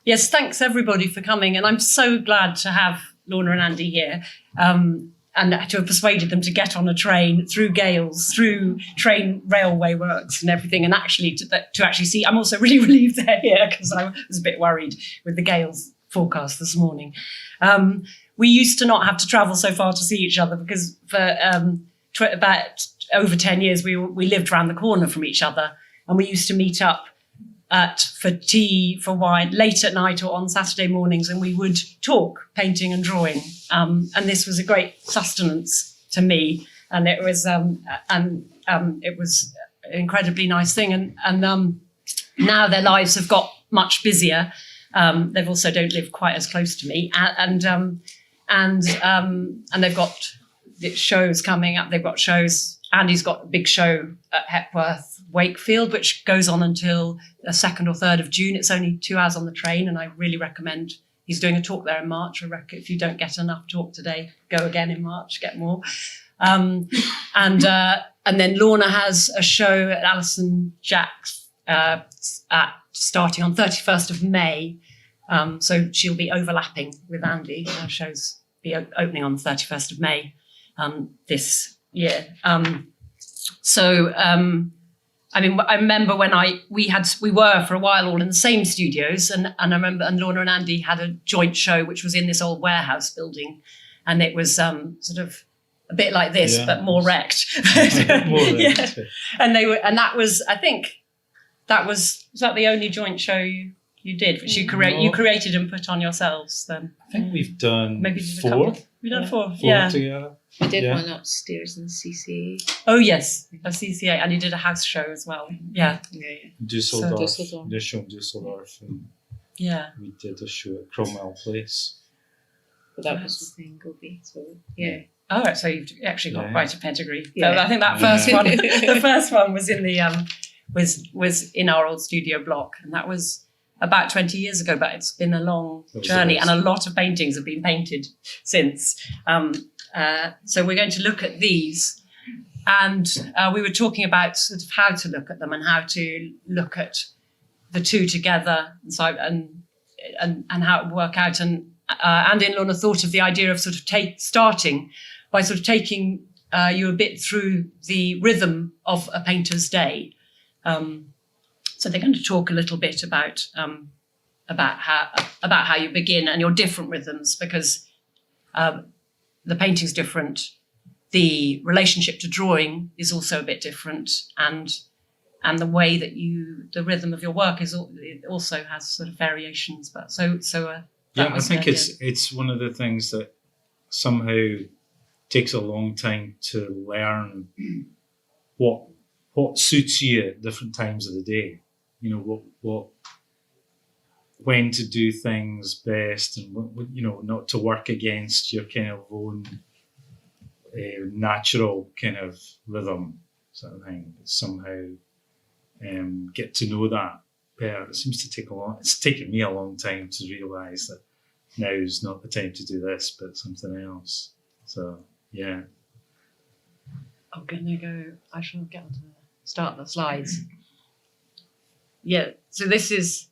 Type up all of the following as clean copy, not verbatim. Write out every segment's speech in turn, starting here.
Yes, thanks everybody for coming, and I'm so glad to have Lorna and Andy here, and to have persuaded them to get on a train through gales, through train railway works and everything, and actually to actually see. I'm also really relieved they're here because I was a bit worried with the gales forecast this morning. We used to not have to travel so far to see each other because for about over 10 years we lived around the corner from each other, and we used to meet up for tea, for wine, late at night or on Saturday mornings, and we would talk painting and drawing. And this was a great sustenance to me, and it was an incredibly nice thing. And now their lives have got much busier. They've also don't live quite as close to me, and they've got shows coming up. They've got shows. Andy's got a big show at Hepworth Wakefield, which goes on until the 2nd or 3rd of June. It's only 2 hours on the train, and I really recommend. He's doing a talk there in March. I reckon if you don't get enough talk today, go again in March, get more. And then Lorna has a show at Alison Jack's starting on 31st of May. So she'll be overlapping with Andy. Our shows be opening on the 31st of May this year. I mean, I remember when we were for a while all in the same studios, and I remember, and Lorna and Andy had a joint show which was in this old warehouse building, and it was sort of a bit like this, but more wrecked. Yeah. And that was, I think, was that the only joint show you did, which you created and put on yourselves then? I think we've done maybe 4. We've done 4 together. I did one upstairs in CCA. Oh yes, a CCA, and you did a house show as well. Yeah. Düsseldorf. The show in Düsseldorf. And we did a show at Cromwell Place. But that was with Dingleby, so yeah. Oh, right, so you've actually got quite a pedigree. Yeah. So I think that first one, the first one was in the was in our old studio block, and that was about 20 years ago. But it's been a long journey, and a lot of paintings have been painted since. So we're going to look at these, and we were talking about sort of how to look at them and how to look at the two together, and how it would work out. And Andy and Lorna thought of the idea of sort of starting by sort of taking you a bit through the rhythm of a painter's day. So they're going to talk a little bit about how you begin and your different rhythms, because the painting's different, the relationship to drawing is also a bit different, and the way that the rhythm of your work it also has sort of variations. But I think it's one of the things that somehow takes a long time to learn what suits you at different times of the day. You know, what when to do things best, and what, you know, not to work against your kind of own natural kind of rhythm sort of thing. But somehow get to know that better. It seems to take it's taken me a long time to realise that now is not the time to do this, but something else. So yeah. I'm gonna go. I shall get on to start the slides. Yeah. So this is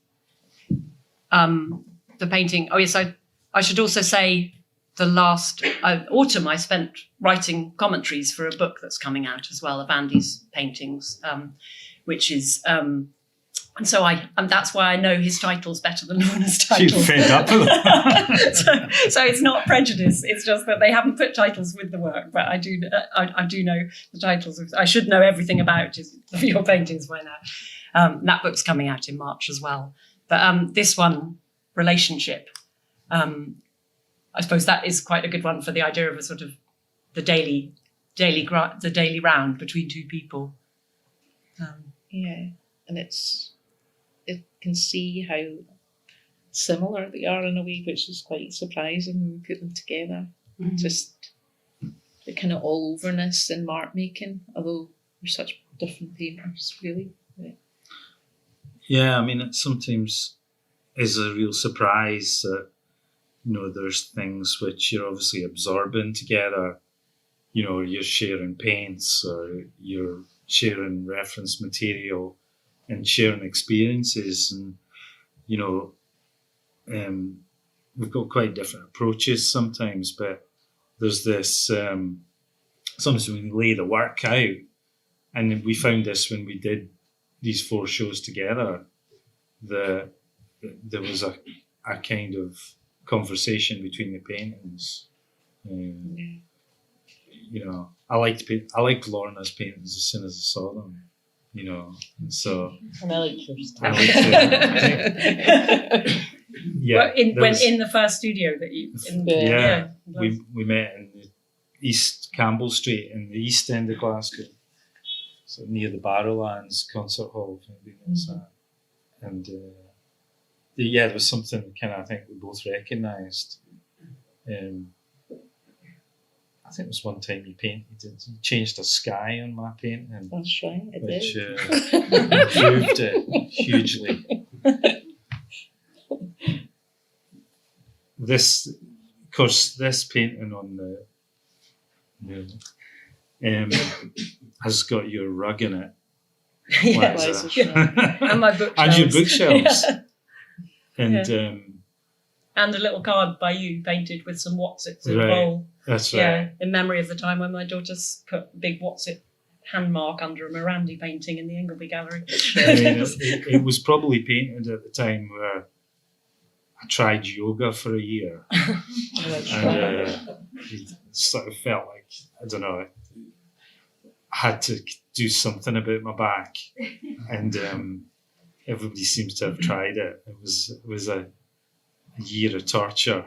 the painting. Oh yes, I should also say the last autumn I spent writing commentaries for a book that's coming out as well of Andy's paintings, which is and so that's why I know his titles better than Lorna's titles. She's fed up with them. so it's not prejudice. It's just that they haven't put titles with the work, but I do know the titles. I should know everything about your paintings by now. That book's coming out in March as well. But this one, relationship, I suppose that is quite a good one for the idea of a sort of the daily round between two people. And it can see how similar they are in a way, which is quite surprising when we put them together. Mm-hmm. Just the kind of all overness in mark making, although we're such different painters, really. Yeah, I mean, it sometimes is a real surprise that, you know, there's things which you're obviously absorbing together. You know, you're sharing paints, or you're sharing reference material and sharing experiences, and you know, we've got quite different approaches sometimes, but there's this, sometimes when we lay the work out, and we found this when we did these 4 shows together, there was a kind of conversation between the paintings. You know, I liked Lorna's paintings as soon as I saw them. You know, so And I like yours. I liked it. Yeah, Well, in the first studio that you, we met in the East Campbell Street in the East End of Glasgow, so near the Barrowlands Concert Hall. Maybe that's that. And there was something kind of I think we both recognised. I think it was one time he changed the sky on my painting, That's right, I which did. improved it hugely. This painting on has got your rug in it. Yeah. Liza. And my bookshelves. And your bookshelves. Yeah. And And a little card by you painted with some Watsits in Right. a bowl. that's right. Yeah, in memory of the time when my daughters put a big Watsit hand mark under a Morandi painting in the Ingleby Gallery. I mean, it was probably painted at the time where I tried yoga for a year. And it sort of felt like, I don't know, I had to do something about my back. And everybody seems to have tried it. It was a year of torture,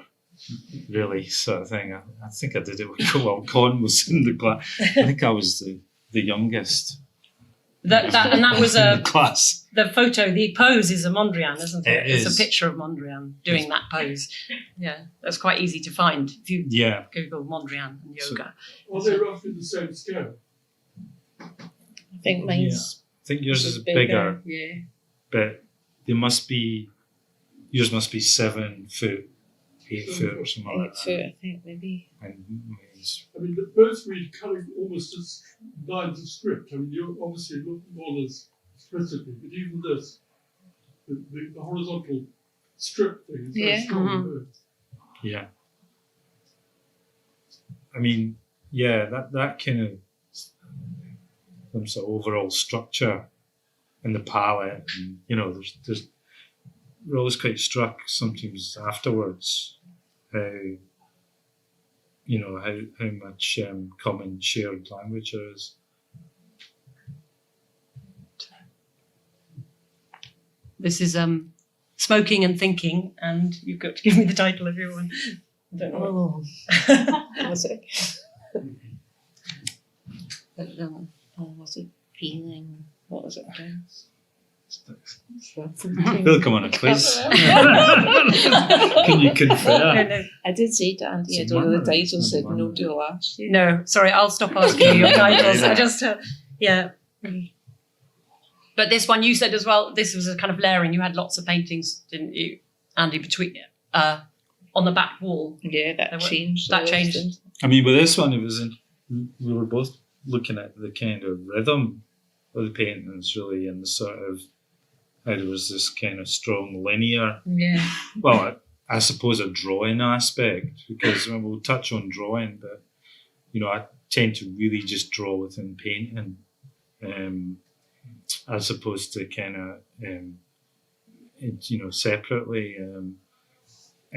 really, sort of thing. I think I did it while Con was in the class. I think I was the youngest. That was in the class. the photo, the pose is a Mondrian, isn't it? It It's is. a picture of Mondrian doing that pose. Yeah, that's quite easy to find if you Yeah. Google Mondrian and yoga. Are they roughly the same scale? I think mine's I think yours is bigger, Yeah. but yours must be 7 foot, 8 foot or something 8 like foot, that. I think, maybe. And mine's- I mean, both read cutting almost as lines of script. I mean, you obviously look more as explicitly, but even this, the horizontal strip thing is very Yeah. strong. Mhm. yeah. I mean, yeah, that kind of some sort of overall structure and the palette, and there's we're always quite struck sometimes afterwards how how much common shared language there is. This is Smoking and Thinking, and you've got to give me the title of your one. I don't know. Oh, was it? Was it feeling? What was it again? They'll come on a quiz. Can you confer? No. I did say to Andy, I It's don't know the Monday. title, said Monday. nobody will ask you. No, sorry, I'll stop asking you your titles. I just, yeah. But this one you said as well, this was a kind of layering. You had lots of paintings, didn't you, Andy, between on the back wall? Yeah, There that were- changed. that changed. I mean, with this one, we were both looking at the kind of rhythm of the paintings, really, and the sort of how there was this kind of strong linear, Yeah. well, I suppose a drawing aspect, because we'll touch on drawing, but I tend to really just draw within painting, as opposed to kind of separately, and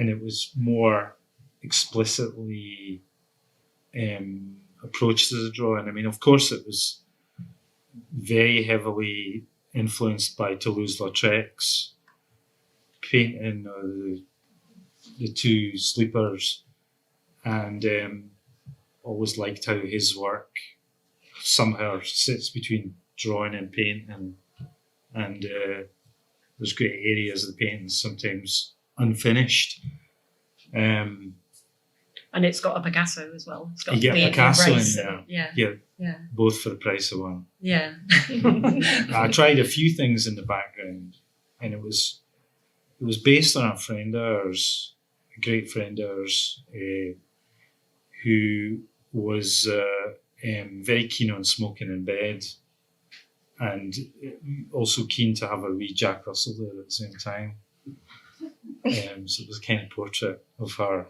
it was more explicitly approached as a drawing. I mean, of course, it was very heavily influenced by Toulouse-Lautrec's painting, the two sleepers, and always liked how his work somehow sits between drawing and painting, and there's great areas of the painting sometimes unfinished. And it's got a Picasso as well. It's got You get the Picasso in embrace. there. Yeah. Yeah, both for the price of one. Yeah. I tried a few things in the background, and it was based on a friend of ours, a great friend of ours, who was very keen on smoking in bed, and also keen to have a wee Jack Russell there at the same time. So it was a kind of portrait of her.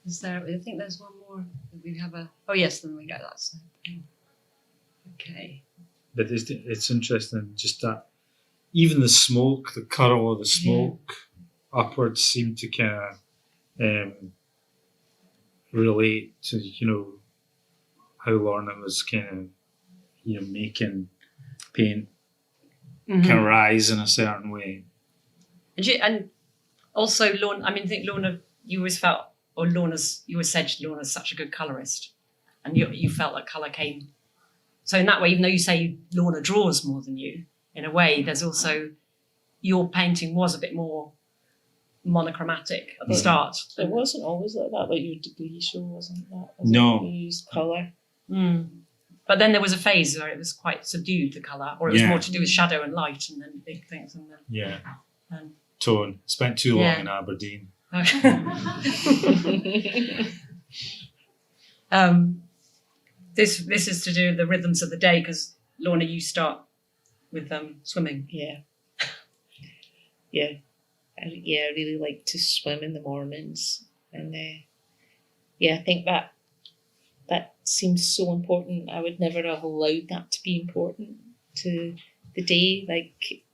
Is there? I think there's one more. We have a. Oh yes, then we go. That's okay. But it's interesting, just that even the smoke, the curl of the smoke upwards seemed to kind of relate to, how Lorna was kind of, making paint kind of rise in a certain way. And also Lorna. I think Lorna. You always felt, or you always said Lorna's such a good colorist, and you felt that color came. So in that way, even though you say Lorna draws more than you, in a way, there's also your painting was a bit more monochromatic at the start. It wasn't always like that. Like your degree show wasn't that. No. You used colour. But then there was a phase where it was quite subdued, the colour, or it was more to do with shadow and light, and then big things, and then Tone. Spent too long in Aberdeen. This is to do with the rhythms of the day, because Lorna, you start with swimming. I really like to swim in the mornings, and I think that seems so important. I would never have allowed that to be important to the day, like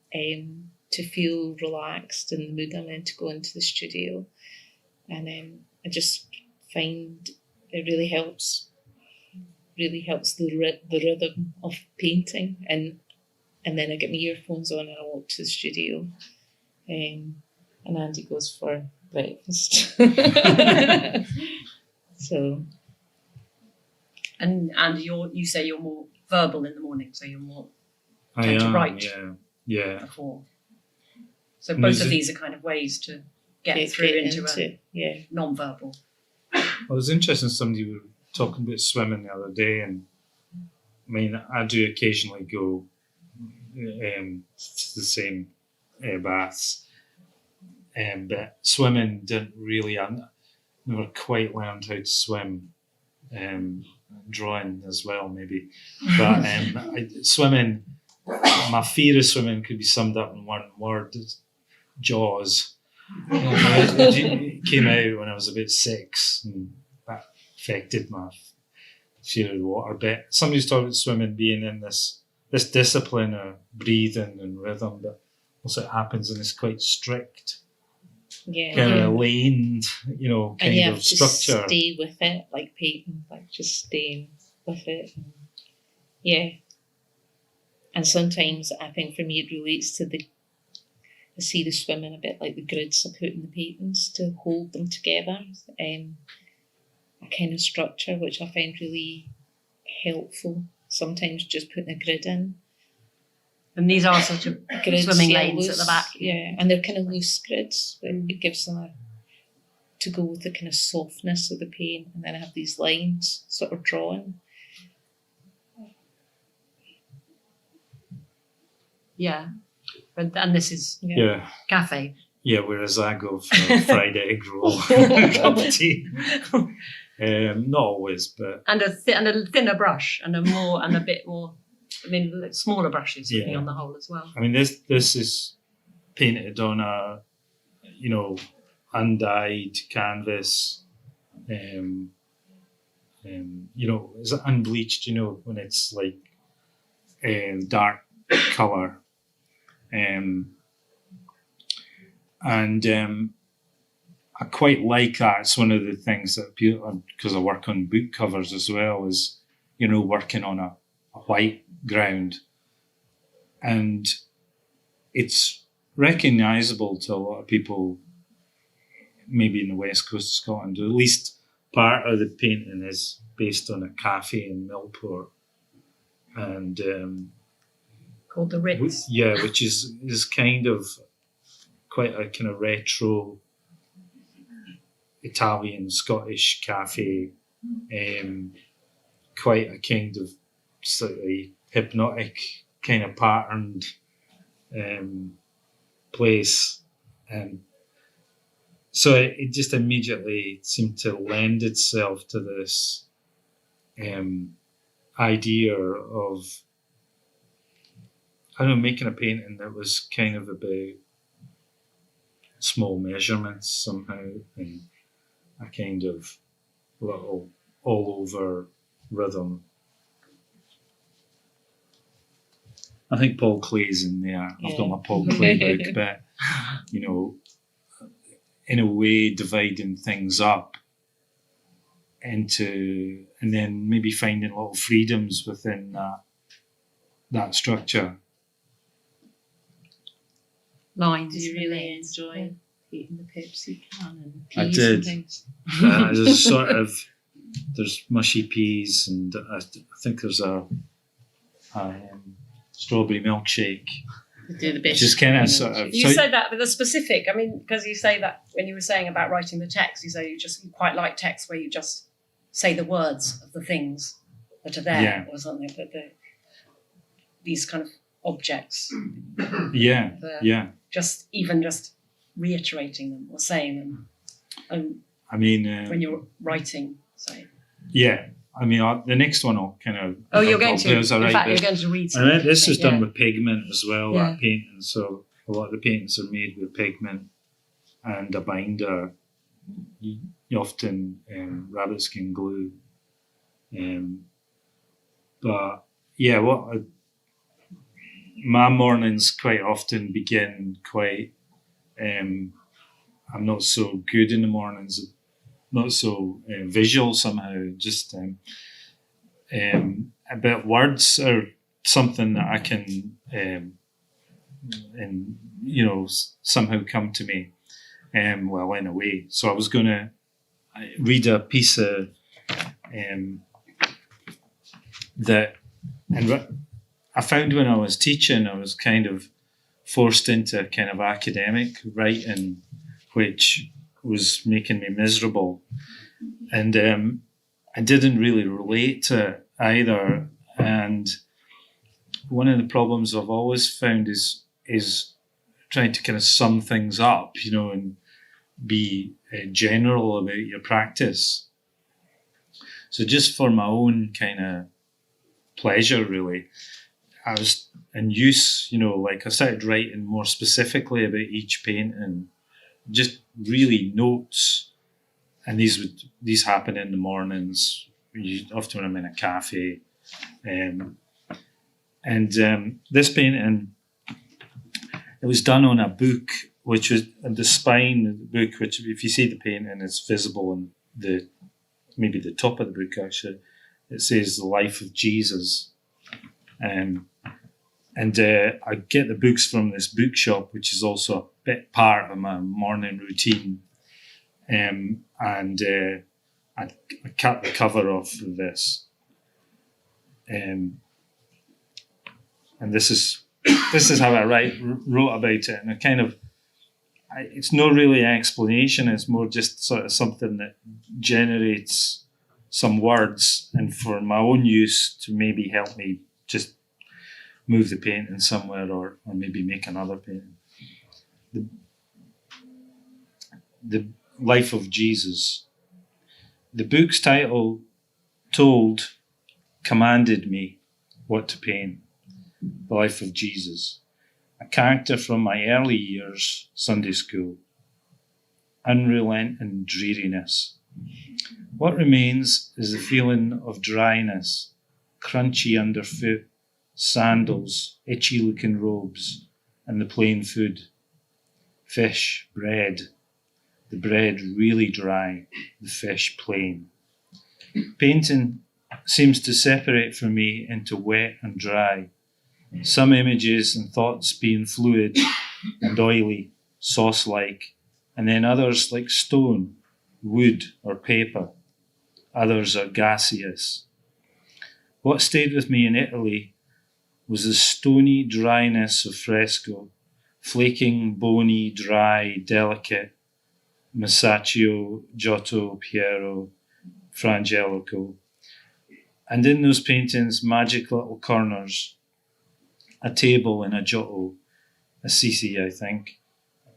to feel relaxed in the mood I'm in to go into the studio, and I just find it really helps the rhythm of painting, and then I get my earphones on and I walk to the studio, and Andy goes for breakfast. So, and you say you're more verbal in the morning, so you're more tend to write before. So both of these are kind of ways to get through into a non-verbal. Well, it was interesting, somebody were talking about swimming the other day, and I do occasionally go to the same baths, but swimming didn't really, I never quite learned how to swim, drawing as well maybe, but swimming, my fear of swimming could be summed up in one word: Jaws. It came out when I was about 6, and that affected my fear of the water. But somebody's talking about swimming being in this discipline of breathing and rhythm, but also it happens in this quite strict, kind of laned, kind of structure. To stay with it, like painting, like just staying with it. And sometimes I think for me it relates to I see the swimming a bit like the grids I put in the paintings to hold them together. A kind of structure which I find really helpful. Sometimes just putting a grid in. And these are sort of grids, swimming lanes at the back. Yeah, and they're kind of loose grids, but it gives them to go with the kind of softness of the paint, and then I have these lines sort of drawn. Yeah. And this is cafe. Yeah, whereas I go for a fried egg roll, a cup of tea. Not always, but and a thinner brush, and a bit more. Smaller brushes really on the whole as well. This is painted on a, undyed canvas. Is it unbleached? When it's like dark colour. And I quite like that. It's one of the things that people, because I work on book covers as well, is working on a white ground, and it's recognisable to a lot of people, maybe in the west coast of Scotland. At least part of the painting is based on a cafe in Millport, and called the Ritz. Which is kind of quite a kind of retro Italian Scottish cafe, quite a kind of slightly hypnotic kind of patterned place, and so it just immediately seemed to lend itself to this idea of I don't know, making a painting that was kind of about small measurements somehow, and a kind of little all over rhythm. I think Paul Clay's in there. I've got my Paul Clay book, but you know, in a way, dividing things up into, and then maybe finding little freedoms within that structure. Lines. Do you really enjoy eating the Pepsi can and I peas did. and things? There's sort of, there's mushy peas, and I think there's a strawberry milkshake. Do the best. Just kind of sort of. You say that with a specific, I mean, because you say that when you were saying about writing the text, you say you quite like text where you just say the words of the things that are there or something, but these kind of objects. Yeah, Just reiterating them or saying them. I mean, when you're writing, say. Yeah, I mean, the next one I'll kind of. Oh, you're going to. In right, fact, you're going to read. I mean, this is done with pigment as well. Yeah. That painting, so a lot of the paintings are made with pigment and a binder. You often rabbit skin glue. But yeah, my mornings quite often begin quite. I'm not so good in the mornings, not so visual somehow. Just but words are something that I can, and you know, somehow come to me. Well, in a way. So I was going to read a piece of that, and I found when I was teaching, I was kind of forced into kind of academic writing, which was making me miserable, and I didn't really relate to it either. And one of the problems I've always found is trying to kind of sum things up, you know, and be general about your practice. So just for my own kind of pleasure, really, I was in use, you know, like I started writing more specifically about each painting, just really notes. And these happen in the mornings, often when I'm in a cafe. This painting, it was done on a book, which was the spine of the book, which if you see the painting, it's visible in maybe the top of the book actually. It says The Life of Jesus. I get the books from this bookshop, which is also a bit part of my morning routine. I cut the cover off of this. And this is how I wrote about it, and it's not really an explanation. It's more just sort of something that generates some words, and for my own use to maybe help me just move the painting somewhere, or maybe make another painting. The Life of Jesus. The book's title commanded me what to paint. The Life of Jesus, a character from my early years, Sunday school. Unrelenting dreariness. What remains is the feeling of dryness, crunchy underfoot, sandals, itchy-looking robes, and the plain food. Fish, bread. The bread really dry, the fish plain. Painting seems to separate for me into wet and dry. Some images and thoughts being fluid and oily, sauce-like, and then others like stone, wood, or paper. Others are gaseous. What stayed with me in Italy was the stony dryness of fresco, flaking, bony, dry, delicate, Masaccio, Giotto, Piero, Frangelico. And in those paintings, magic little corners, a table in a Giotto, Assisi, I think.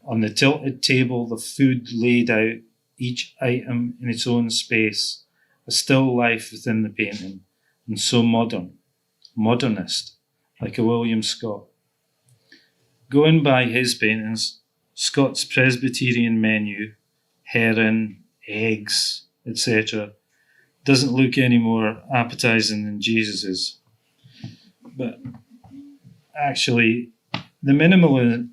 On the tilted table, the food laid out, each item in its own space, a still life within the painting, and so modernist, like a William Scott. Going by his paintings, Scott's Presbyterian menu, herring, eggs, etc., doesn't look any more appetizing than Jesus's. But actually, the minimalism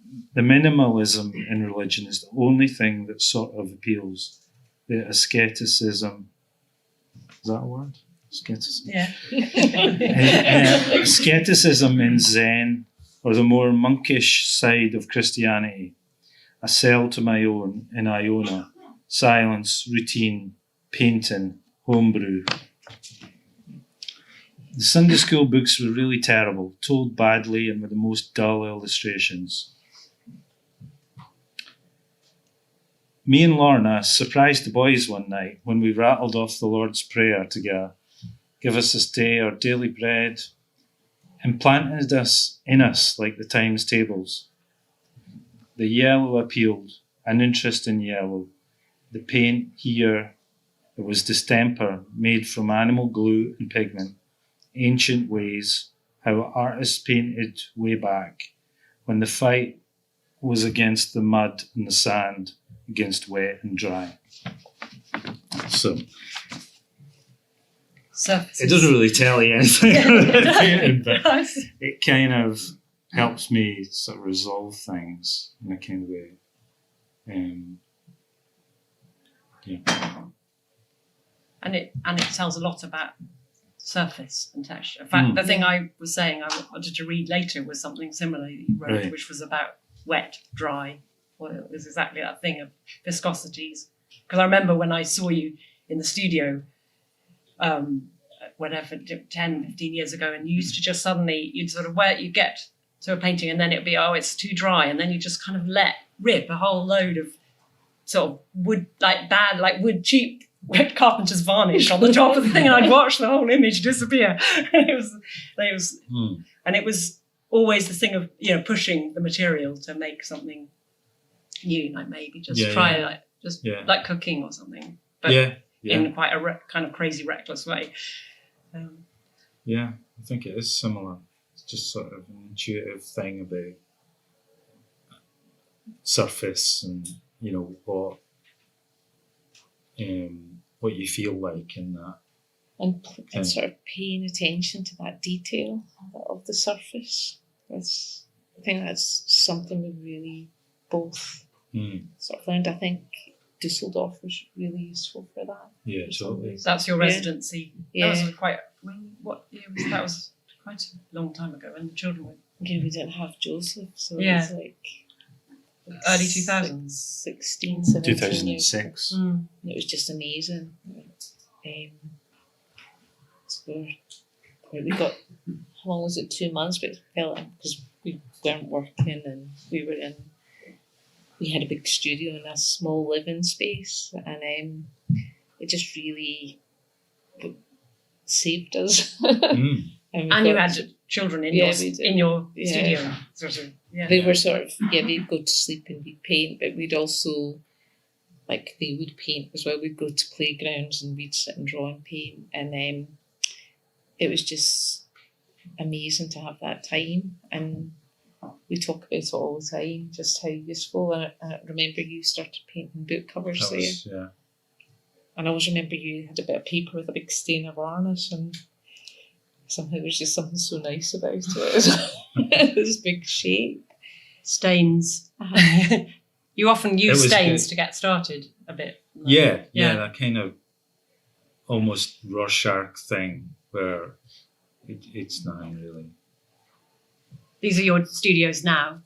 in religion is the only thing that sort of appeals. The asceticism, is that a word? Asceticism. Yeah. Asceticism in Zen, or the more monkish side of Christianity. A cell to my own in Iona. Silence, routine, painting, homebrew. The Sunday school books were really terrible, told badly and with the most dull illustrations. Me and Lorna surprised the boys one night when we rattled off the Lord's Prayer together. Give us this day our daily bread, implanted us in us like the times tables. The yellow appealed, an interest in yellow. The paint here, it was distemper made from animal glue and pigment. Ancient ways, how artists painted way back, when the fight was against the mud and the sand, against wet and dry. So, it doesn't really tell you anything about painting, but it kind of helps me sort of resolve things in a kind of way. Yeah. And it tells a lot about surface and texture. In fact, the thing I was saying I wanted to read later was something similar that you wrote, Right. which was about wet, dry. Well, it was exactly that thing of viscosities. Because I remember when I saw you in the studio, whatever, 10, 15 years ago, and you used to just suddenly, you'd sort of you'd get to a painting and then it'd be, oh, it's too dry. And then you just kind of let rip a whole load of sort of wood, wood, cheap carpenter's varnish on the top of the thing. And I'd watch the whole image disappear. And it was always the thing of, pushing the material to make something new, like maybe just try like cooking or something, but in quite a kind of crazy, reckless way. Yeah, I think it is similar. It's just sort of an intuitive thing about surface and what you feel like in that. And sort of paying attention to that detail of the surface. I think that's something we really both sort of learned. I think Dusseldorf was really useful for that. Yeah, totally. That's your residency. Yeah. That was what year was that? Was quite a long time ago when the children were. Yeah, we didn't have Joseph, so it was like early 2000s. 16, 17 2006. It was just amazing. So we got, how long was it? 2 months, but it felt because we weren't working and we had a big studio in a small living space, and it just really saved us. And you had children in your studio. Sort of, They were sort of, they'd go to sleep and we'd paint, but we'd also, they would paint as well. We'd go to playgrounds and we'd sit and draw and paint. And it was just amazing to have that time. And we talk about it all the time, just how useful. And I remember you started painting book covers there. Yeah. And I always remember you had a bit of paper with a big stain of varnish, and somehow there's just something so nice about it. This big shape. Stains. You often use stains to get started a bit. Yeah, that kind of almost Rorschach thing where it's nothing really. These are your studios now.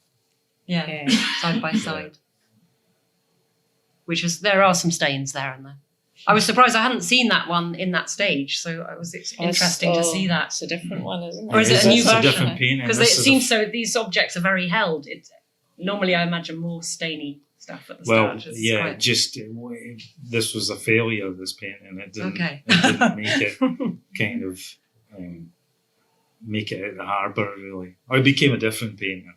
Yeah. Side by side. There are some stains there and there. I was surprised I hadn't seen that one in that stage, so it was interesting to see that. It's a different one, isn't it? Or is it a new version? It's a different painting. Because it seems so. These objects are very held. Normally, I imagine more stainy stuff at the start. This was a failure. This painting, it didn't make it kind of make it at the harbour really. Or it became a different painting.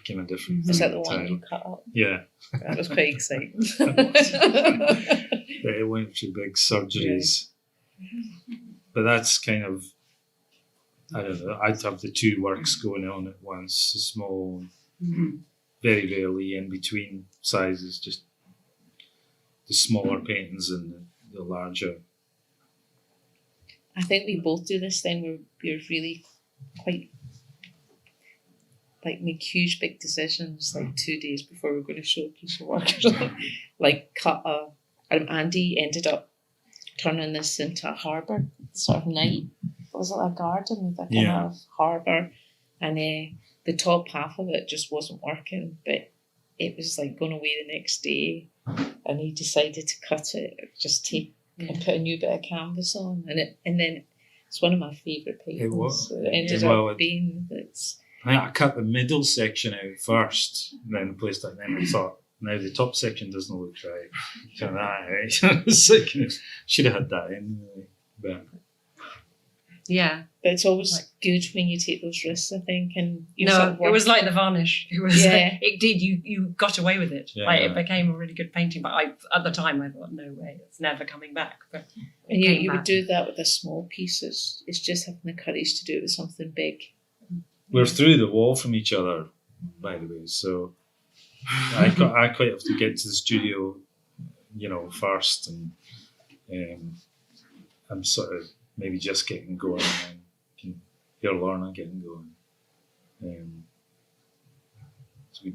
Is that the one you cut up? Yeah, that was quite exciting. It went through big surgeries, but that's kind of, I don't know. I'd have the two works going on at once, the small very rarely in between sizes, just the smaller paintings and the larger. I think we both do this thing where we're really quite like make huge big decisions like 2 days before we're going to show a piece of work or something. Like Andy ended up turning this into a harbour sort of night. Was it a garden with a kind of harbour? And the top half of it just wasn't working, but it was like going away the next day, and he decided to cut it, just take and put a new bit of canvas on, and then it's one of my favourite paintings. It was. It ended up being it's. I think I cut the middle section out first, then placed it. Then I thought, now the top section doesn't look right. So that it's like, should have had that in, but Yeah. But it's always good when you take those risks, I think. And you sort No, of it was like the varnish. It was. Yeah. It did. You got away with it. Yeah, Like yeah. it became a really good painting. But at the time I thought, no way, it's never coming back. But it And came you would back. do that with the small pieces. It's just having the courage to do it with something big. we're through the wall from each other, by the way. So I quite have to get to the studio, first, and I'm sort of maybe just getting going, and can hear Lorna getting going. So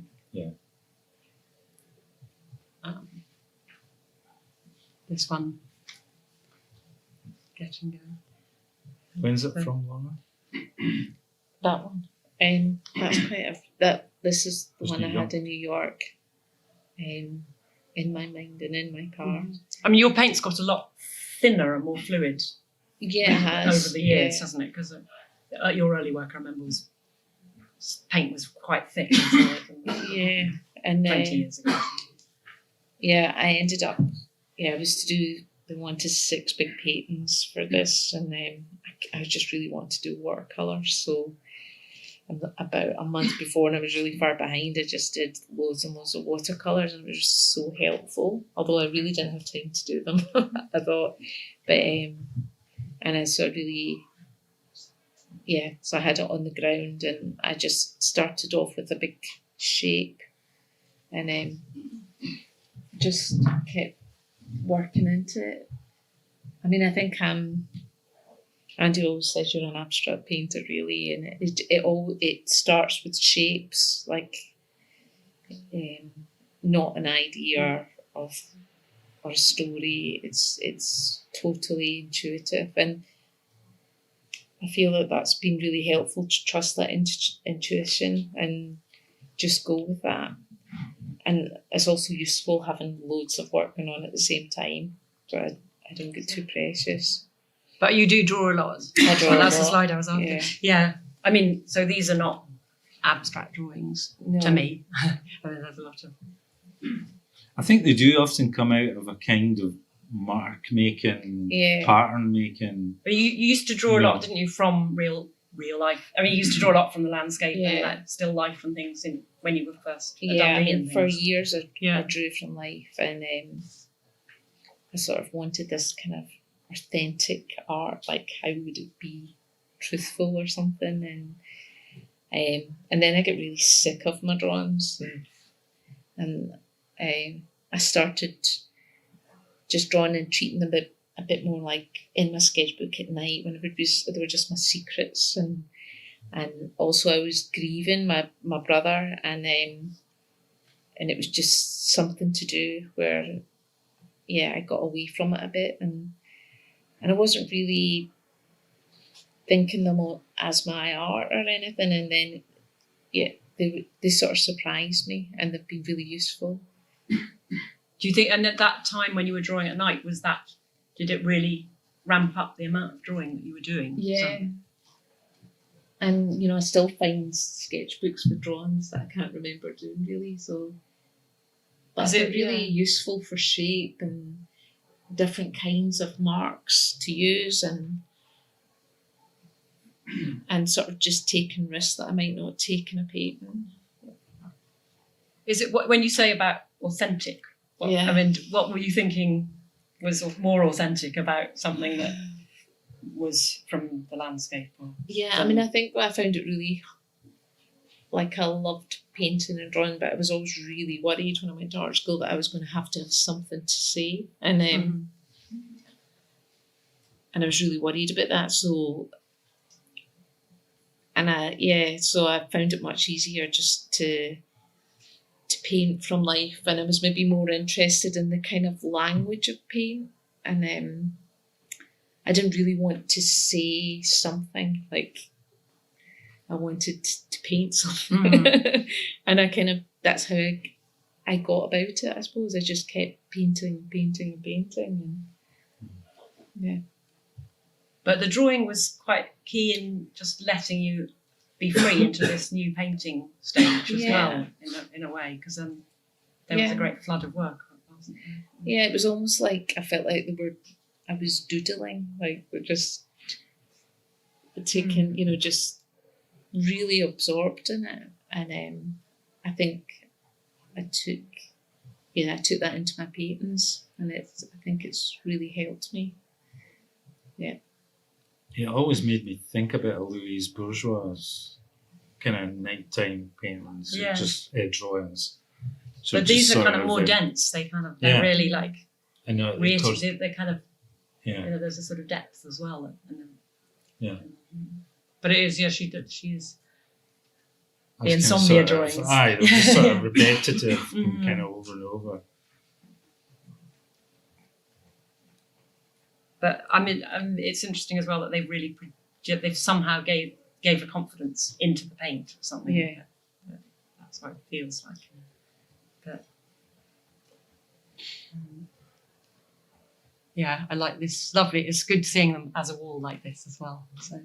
This one getting going. when's it from, Lorna? That one. That's this is the It's one I New had in New York. In my mind and in my car. I mean, your paint's got a lot thinner and more fluid Yeah, it has. over the years, yeah. hasn't it? Because your early work, I remember, paint was quite thick inside. Yeah. And 20 years ago. yeah, I ended up I was to do the 1 to 6 big paintings for this, and I just really wanted to do watercolours, so about a month before, and I was really far behind, I just did loads and loads of watercolours, and it was just so helpful, although I really didn't have time to do them, I thought. But and I sort of really, so I had it on the ground, and I just started off with a big shape, and just kept working into it. I mean, I think Andy always says you're an abstract painter, really, and it starts with shapes, like not an idea or a story. It's totally intuitive, and I feel that that's been really helpful to trust that intuition and just go with that. And it's also useful having loads of work going on at the same time, so I don't get too precious. But you do draw a lot. I draw a That's the lot. slide I was after. Yeah. Yeah. I mean, so these are not abstract drawings No. to me. I mean, there's a lot of. I think they do often come out of a kind of mark making, Yeah. pattern making. But you used to draw a lot, didn't you, from real life? I mean, you used to draw a lot from the landscape and Yeah. like still life and things when you were first. at Yeah, I Dundee and mean, for things. years I Yeah. drew from life, and I sort of wanted this kind of authentic art, like how would it be truthful or something, and then I get really sick of my drawings, and I started just drawing and treating them a bit more like in my sketchbook at night, when they were just my secrets, and also I was grieving my brother, and it was just something to do where I got away from it a bit, and I wasn't really thinking them all as my art or anything, and then they sort of surprised me, and they've been really useful. Do you think, and at that time when you were drawing at night, did it really ramp up the amount of drawing that you were doing? Yeah. And I still find sketchbooks with drawings that I can't remember doing really, so but Is they're it- really yeah. useful for shape and different kinds of marks to use, and sort of just taking risks that I might not take in a painting. Is it when you say about authentic? Yeah. I mean, what were you thinking was more authentic about something that was from the landscape? Or Yeah, I mean, I think I found it really, like, I loved painting and drawing, but I was always really worried when I went to art school that I was going to have something to say, and and I was really worried about that. So, so I found it much easier just to paint from life, and I was maybe more interested in the kind of language of paint, and I didn't really want to say something, like I wanted to paint something. And that's how I got about it, I suppose. I just kept painting. And, yeah. But the drawing was quite key in just letting you be free into this new painting stage as well, in a way, because there was a great flood of work, wasn't there? Yeah, it was almost like I felt like I was doodling, like we're just taking, just really absorbed in it. And I think I took that into my paintings, and I think it's really helped me. Yeah. It always made me think about Louise Bourgeois' kind of nighttime paintings, just drawings. So but these are kind of more dense. They're really like I know they're kind of there's a sort of depth as well. But it is she is the insomnia drawings. They're just sort of repetitive and kind of over and over. But I mean, it's interesting as well that they've somehow gave a confidence into the paint or something. Yeah, that's what it feels like. But I like this. It's lovely. It's good seeing them as a wall like this as well. So,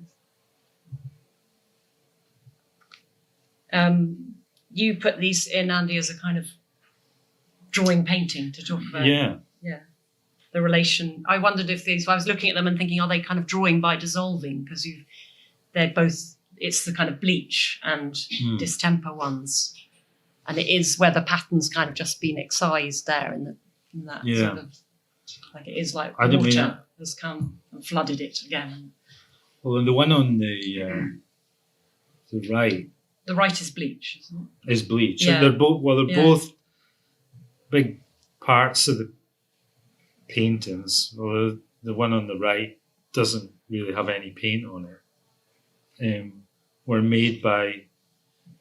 you put these in, Andy, as a kind of drawing painting to talk about. Yeah. The relation. I wondered if these. I was looking at them and thinking, are they kind of drawing by dissolving? Because they're both. It's the kind of bleach and distemper ones, and it is where the pattern's kind of just been excised there in that sort of, like it is like water has come and flooded it again. Well, and the one on the right. The right is bleach, isn't it? Is bleach. Yeah. And they're both big parts of the paintings. Although the one on the right doesn't really have any paint on it. Were made by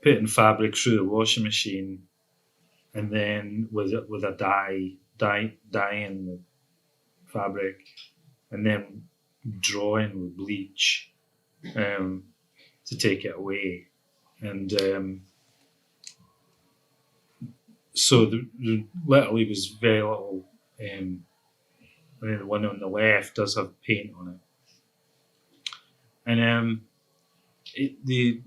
putting fabric through the washing machine, and then with a dyeing the fabric, and then drawing with bleach to take it away. And so there literally was very little. And the one on the left does have paint on it. And they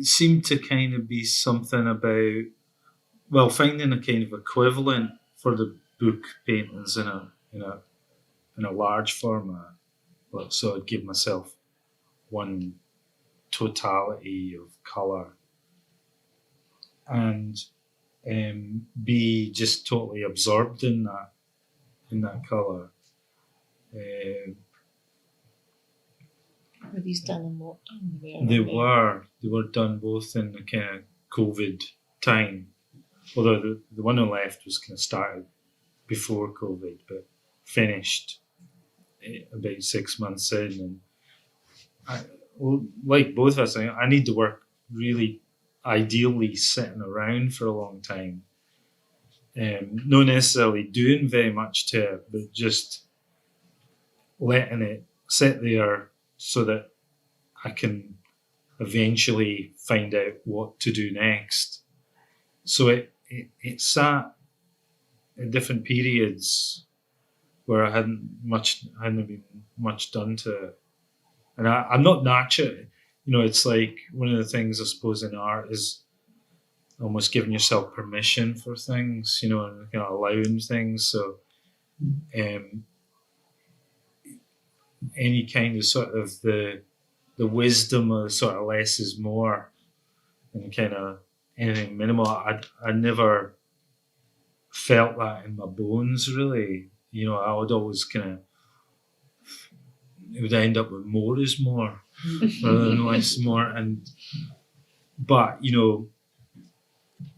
seem to kind of be something about, finding a kind of equivalent for the book paintings in a large format. So I'd give myself one totality of colour and be just totally absorbed in that colour. Were these done in lockdown? They were done both in the kind of COVID time. Although the one on the left was kind of started before COVID, but finished about 6 months in. And like both of us, I need to work really ideally sitting around for a long time. Not necessarily doing very much to it, but just letting it sit there so that I can eventually find out what to do next. So it sat in different periods where I hadn't been much done to it. And I'm not natural. It's like one of the things I suppose in art is almost giving yourself permission for things, and kind of allowing things. So any kind of sort of the wisdom of sort of less is more, and kind of anything minimal. I never felt that in my bones, really. I would always it would end up with more is more rather than less is more. But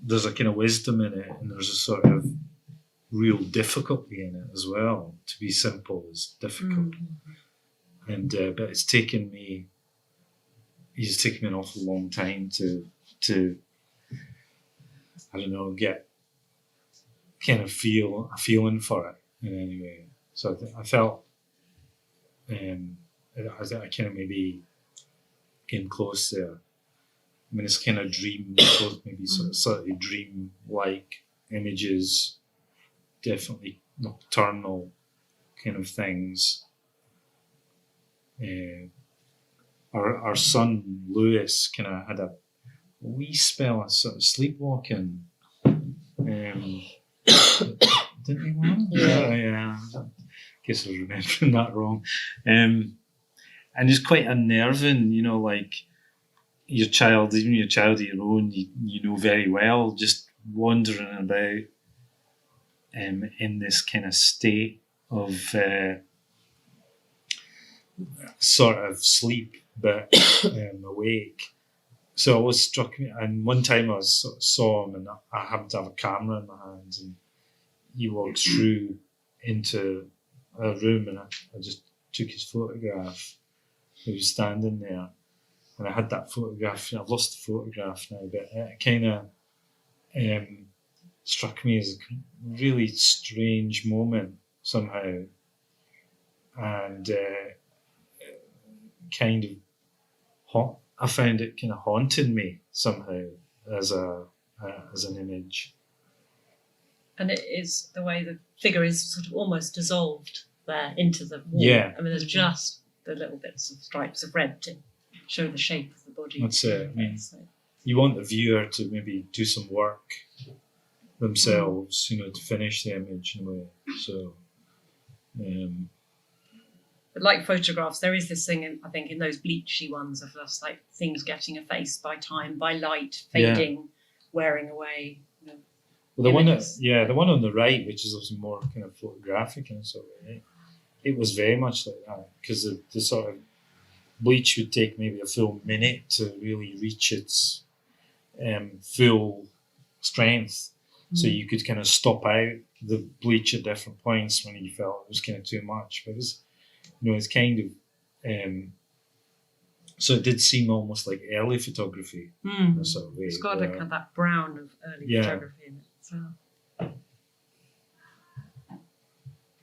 there's a kind of wisdom in it, and there's a sort of real difficulty in it as well. To be simple is difficult, and but it's taken me an awful long time to I don't know, get kind of feel a feeling for it in any way. So I felt I kind of maybe came close there. I mean, it's kind of dream, maybe slightly dream-like images, definitely nocturnal kind of things. Our son Lewis kind of had a wee spell of sort of sleepwalking. Didn't he, Mum? Yeah. I guess I was remembering that wrong. And it's quite unnerving, you know, like your child, even your child of your own, you know very well, just wandering about in this kind of state of sort of sleep, but awake. So it always struck me, and one time I saw him, and I happened to have a camera in my hands, and he walked through into a room, and I just took his photograph. He was standing there, and I had that photograph. I've lost the photograph now, but it kind of struck me as a really strange moment somehow, and kind of hot. I found it kind of haunting me somehow as an image. And it is the way the figure is sort of almost dissolved there into the wall. Yeah. I mean, there's just the little bits of stripes of red to show the shape of the body. That's it. I mean, you want the viewer to maybe do some work themselves, you know, to finish the image in a way. So, but like photographs, there is this thing, I think, in those bleachy ones of just like things getting effaced by time, by light, fading, wearing away. You know, well, the one on the right, which is obviously more kind of photographic and so on, it was very much like that, because the sort of bleach would take maybe a full minute to really reach its full strength. So you could kind of stop out the bleach at different points when you felt it was kind of too much. But it's kind of so it did seem almost like early photography in a sort of way. It's got a kind of that brown of early photography in it. So.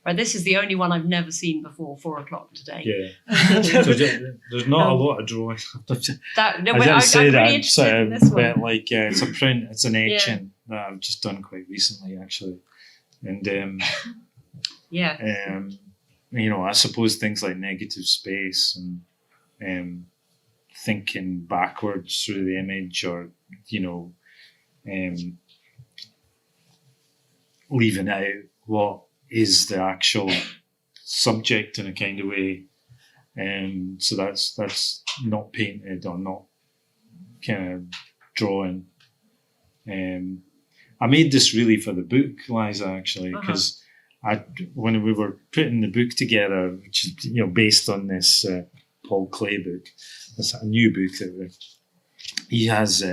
Right, this is the only one I've never seen before 4:00 today. Yeah. So there's not a lot of drawing. I didn't say I'm that. really interested in this one. But like it's a print, it's an etching that I've just done quite recently actually, and you know, I suppose things like negative space and thinking backwards through the image, or you know, leaving out what is the actual subject in a kind of way, so that's not painted or not kind of drawing. I made this really for the book, Liza, actually, because when we were putting the book together, which is, you know, based on this Paul Clay book, it's a new book that he has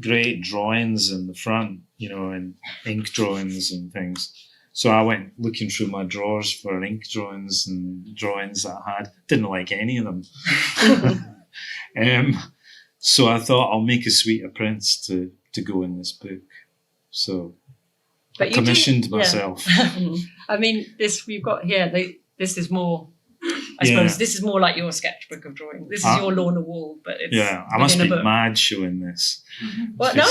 great drawings in the front, you know, and ink drawings and things. So I went looking through my drawers for ink drawings and drawings that I had. Didn't like any of them. So I thought I'll make a suite of prints to go in this book. So I commissioned myself. I mean, this we've got here, this is more, I suppose, this is more like your sketchbook of drawing. This is your Lorna wall, but it's I must be mad showing this. Well, no,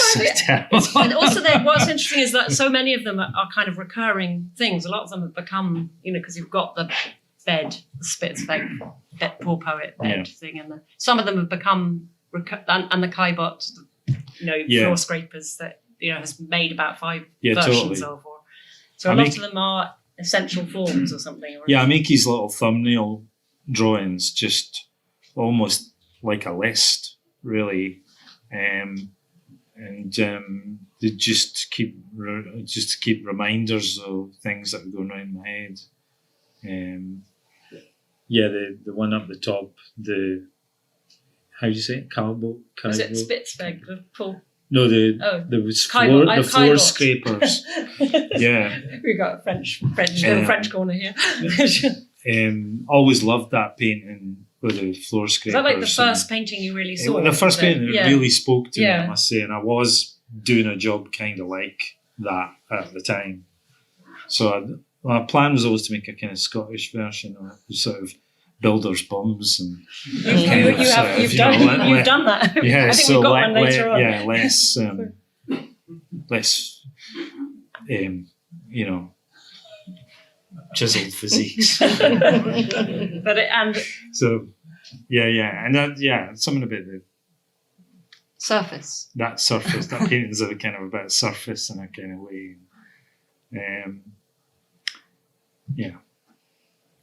and also what's interesting is that so many of them are kind of recurring things. A lot of them have become, you know, because you've got the bed, the Spitzweg, poor poet bed thing, and some of them have become, and the Kaibot, you know, floor scrapers that, you know, has made about 5 versions of. So a lot of them are essential forms or something. Yeah, I make these little thumbnail drawings, just almost like a list, really, and they just keep reminders of things that are going around my head. The one up the top, how do you say it? Kaibot? Is it Spitzweg? No, Oh, there was Kybot. the floor Kybot. scrapers. Yeah. We got a French corner here. Always loved that painting with the floor scrapers. Is that like the first painting you really saw? The first painting that really spoke to me, Yeah. I must say, and I was doing a job kind of like that at the time. So my plan was always to make a kind of Scottish version of sort of builders' bums and kind of sort of, you've done that. Yeah, I think so we've got one later on. yeah, less chiseled physiques. And So and that something about surface. that surface. That paintings are kind of about surface in a kind of way.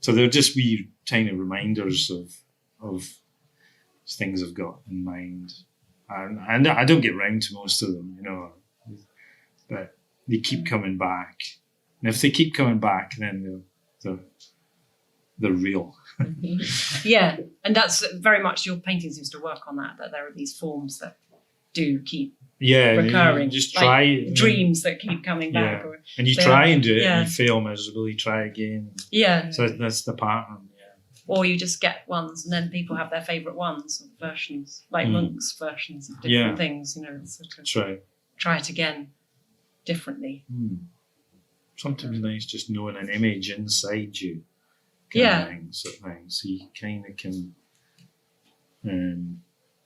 So they're just wee tiny reminders of things I've got in mind, and I don't get round to most of them, but they keep coming back, and if they keep coming back, then they're real. Yeah, and that's very much your painting seems to work on that there are these forms that do keep recurring, you just try dreams that keep coming back. Yeah. And you try and do it, yeah. and you fail miserably. Try again. Yeah. So that's the pattern. Or you just get ones, and then people have their favourite ones, or versions, like monks' versions of different things. That's right. Try it again, differently. Sometimes nice just knowing an image inside you. Sort of thing. So you kind of can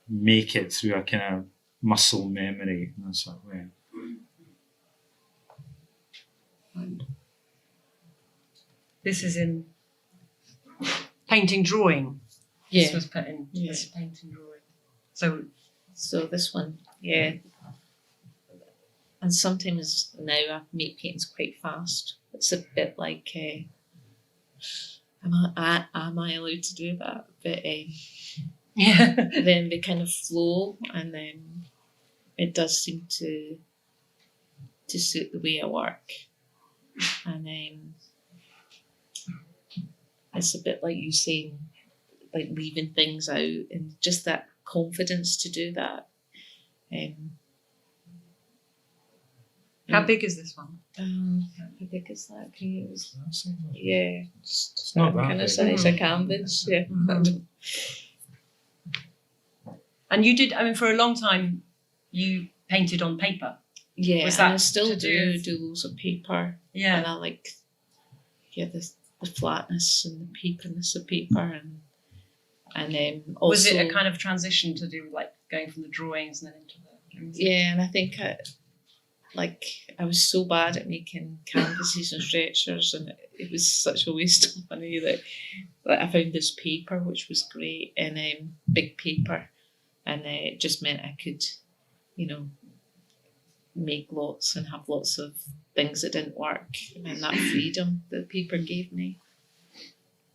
make it through a kind of muscle memory in that sort of way. This is in painting drawing. Yeah. This was put in this painting drawing. So this one, yeah. And sometimes now I make paintings quite fast. It's a bit like, am I allowed to do that? But then they kind of flow, and then it does seem to suit the way I work. And it's a bit like you saying, like leaving things out, and just that confidence to do that. How big is this one? How big is that? Yeah, It's not that kind of big. size a canvas. Yeah. And you did. I mean, for a long time, you painted on paper. Yeah, Was and that I still to do do loads of paper. Yeah. And I like, the flatness and the paperness of paper, and then also. Was it a kind of transition to do like going from the drawings and then into the? Yeah, and I think I was so bad at making canvases and stretchers, and it was such a waste of money that I found this paper, which was great, and big paper, and it just meant I could, make lots and have lots of things that didn't work, and that freedom that paper gave me.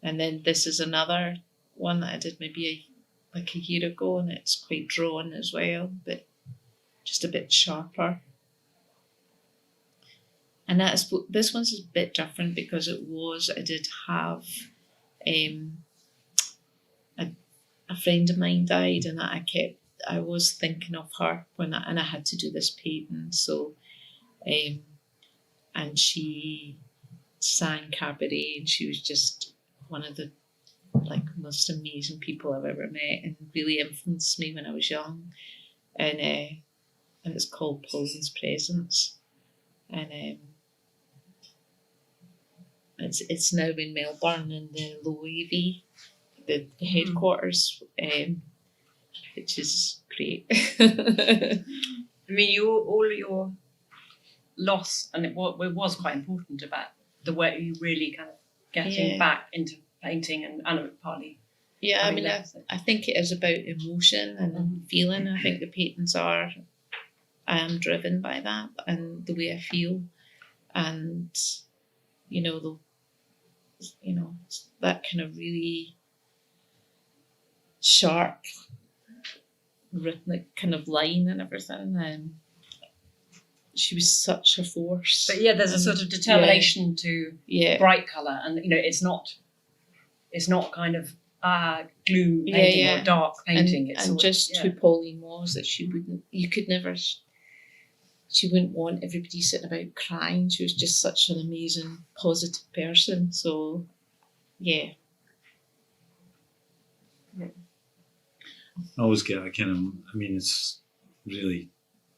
And then this is another one that I did maybe a year ago, and it's quite drawn as well, but just a bit sharper. And this one's a bit different because I did have a friend of mine died, and I was thinking of her and I had to do this painting. So, and she sang cabaret, and she was just one of the most amazing people I've ever met, and really influenced me when I was young. And it's called Pauline's Presence, and it's now in Melbourne in the Low AV, the headquarters, which is great. I mean, all your loss, and it was quite important about the way you really kind of getting back into painting and partly. Yeah, I mean, I think it is about emotion and feeling. I think the paintings I am driven by that and the way I feel, and that kind of really sharp rhythmic kind of line and everything. She was such a force. But yeah, there's a sort of determination to bright colour, and it's not kind of gloom painting or dark painting. And just who Pauline was, that you could never she wouldn't want everybody sitting about crying. She was just such an amazing, positive person. So, yeah. I always get a kind of, I mean, it's really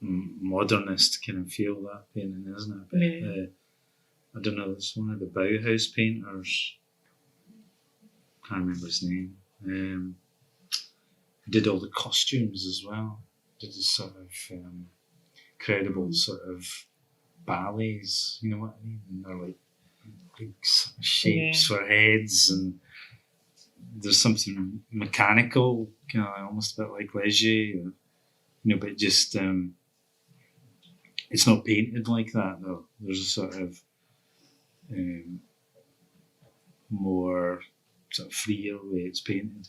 modernist kind of feel, that painting, isn't it? But, Yeah. I don't know, it's one of the Bauhaus painters, can't remember his name, did all the costumes as well, did this sort of credible sort of ballets, you know what I mean? And they're like big sort of shapes for heads, and there's something mechanical, kind of almost a bit like Leger, you know, but just it's not painted like that though. There's a sort of more sort of freer way it's painted.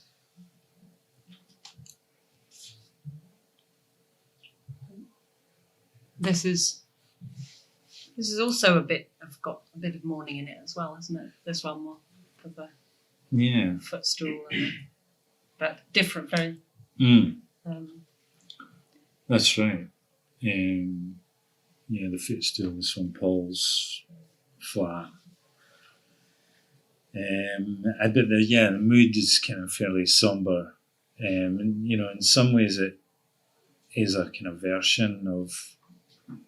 This is also got a bit of mourning in it as well, isn't it? This one more for the footstool, but different, very. That's right. The footstool is from Paul's flat. But the mood is kind of fairly somber, and you know, in some ways it is a kind of version of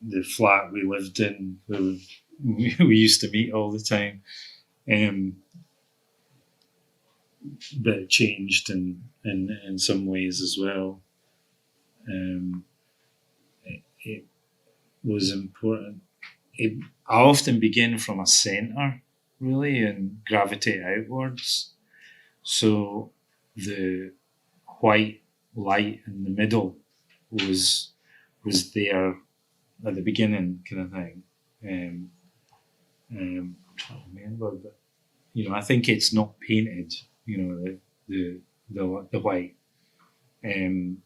the flat we lived in, where we used to meet all the time, but it changed in some ways as well. It was important. I often begin from a centre, really, and gravitate outwards. So the white light in the middle was there at the beginning, kind of thing. I'm trying to remember, but you know, I think it's not painted. You know, the white, and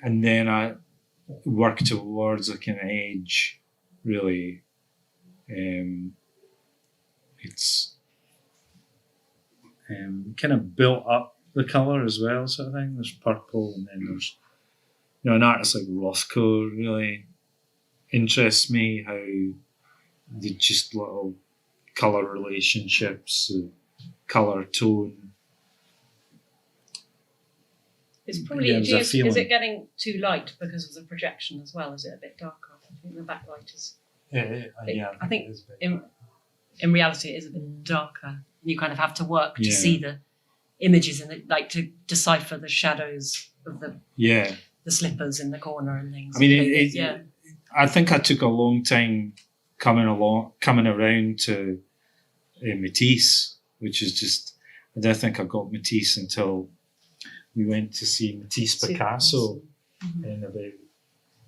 then I work towards a kind of edge, really. It's kind of built up the colour as well, sort of thing. There's purple, and then there's, you know, an artist like Rothko really interests me, how the just little colour relationships, colour tone. It's probably, is it getting too light because of the projection as well? Is it a bit darker? I think the backlight is. I think in reality it is a bit darker. You kind of have to work to see the images and like to decipher the shadows of the slippers in the corner and things. I mean, I think I took a long time coming around to Matisse, which is just, I don't think I got Matisse until we went to see Matisse Picasso in about,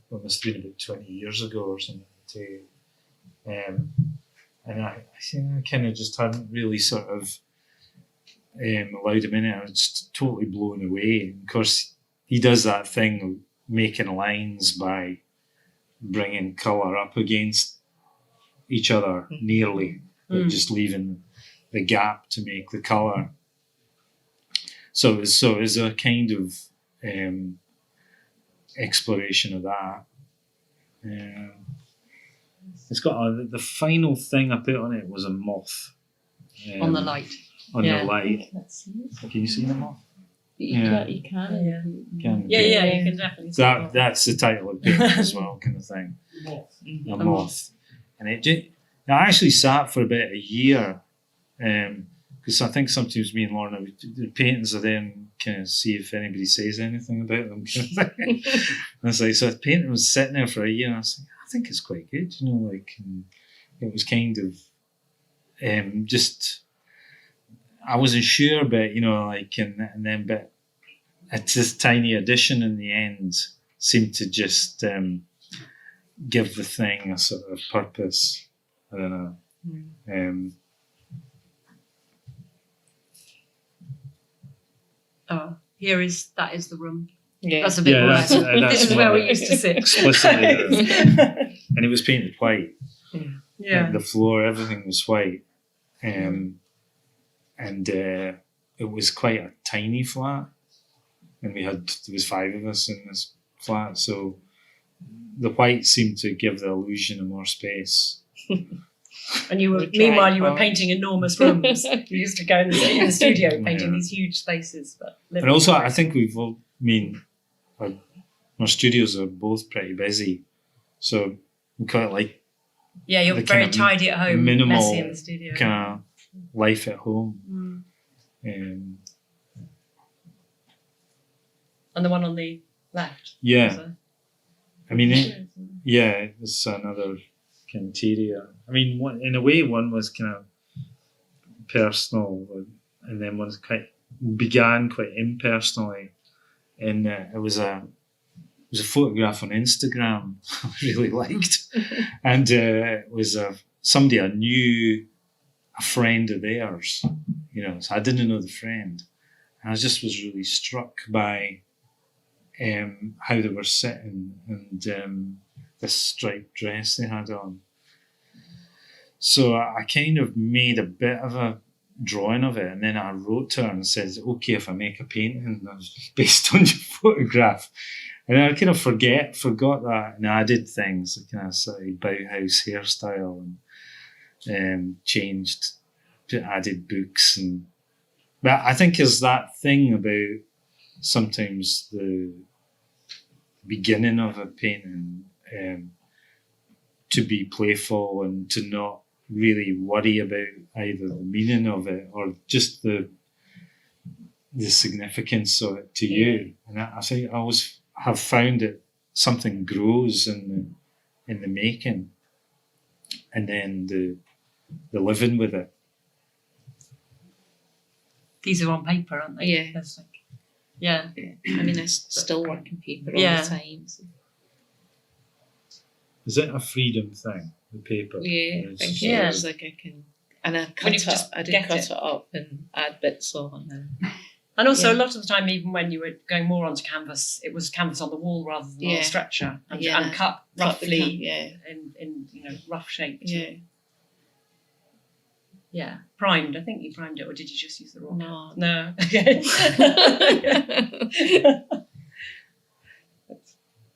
well, it must have been about 20 years ago or something. And I kind of just hadn't really sort of allowed him in it. I was just totally blown away. And of course, he does that thing of making lines by bringing colour up against each other nearly, but just leaving the gap to make the colour. So it's a kind of exploration of that. It's got the final thing I put on it was a moth. On the light. On the light. Can you see the moth? You can. You can definitely see it. That's the title of it as well, kind of thing. A moth. And I actually sat for about a year, because I think sometimes me and Lorna, the paintings are then kind of see if anybody says anything about them, kind of thing. And it's like, so the painting was sitting there for a year, and I was like, I think it's quite good, you know, like, it was kind of just, I wasn't sure, but, you know, like, and then, but it's this tiny addition in the end seemed to just give the thing a sort of purpose. I don't know. That is the room. Yeah. That's a bit more. That's this is where we used to sit. Explicitly. And it was painted white. Yeah. Like the floor, everything was white. And it was quite a tiny flat. And there was 5 of us in this flat. So the white seemed to give the illusion of more space. And you were, We're trying meanwhile, you were hard. painting enormous rooms. You used to go in the studio painting these huge spaces. But And also, I think our studios are both pretty busy, so we quite like yeah, you're the very kind of tidy at home, minimal messy in the studio. kind of life at home. Mm. And the one on the left. Yeah, So- I mean, it's another kind of interior. I mean, in a way, one was kind of personal, and then one began quite impersonally. And it was a photograph on Instagram I really liked, and it was somebody I knew, a friend of theirs, so I didn't know the friend, and I just was really struck by how they were sitting and this striped dress they had on. So I kind of made a bit of a drawing of it, and then I wrote to her and said, okay, if I make a painting that's based on your photograph. And I kind of forgot that, and I did things, like kind of sort of Bauhaus hairstyle, and added books, but I think there's that thing about sometimes the beginning of a painting to be playful and to not really worry about either the meaning of it or just the significance of it to you. And I think I always have found that something grows in the making, and then the living with it. These are on paper, aren't they? Yeah. There's like, yeah. I mean, I still work in paper all Yeah. the time. So. Is it a freedom thing, the paper? Yeah, I It's think just it Yeah. is like I can, and I When cut you it. just I did get cut it. it up and add bits on, and And also, Yeah. a lot of the time, even when you were going more onto canvas, it was canvas on the wall rather than on Yeah. a stretcher, and, Yeah. and cut cut the roughly cut, yeah, in rough shape. yeah. Yeah, primed. I think you primed it, or did you just use the raw? No. No.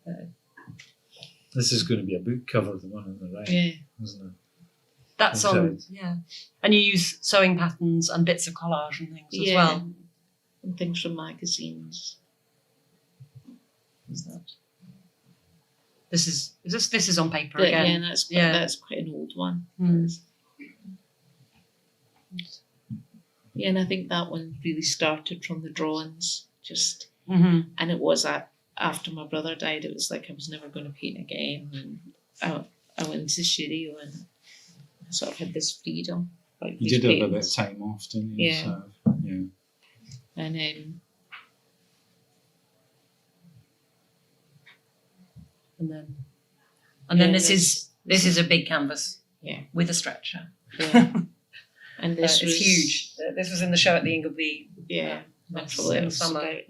Okay. This is going to be a book cover, the one on the right, Yeah, isn't it? That's on. Yeah, and you use sewing patterns and bits of collage and things as yeah. well. And things from magazines. Is that? This is on paper But yeah, again. that's quite an old one. Hmm. Yeah, and I think that one really started from the drawings, just, Mm-hmm. and it was after my brother died. It was like I was never going to paint again, and I went to studio and I sort of had this freedom. Like You these did have a bit paintings. of time off, didn't you? Yeah. So, yeah. And then Yeah, this is a big canvas. Yeah. With a stretcher. yeah. And this It's was huge. This was in the show at the Ingleby. Yeah, That's probably in it was summer. about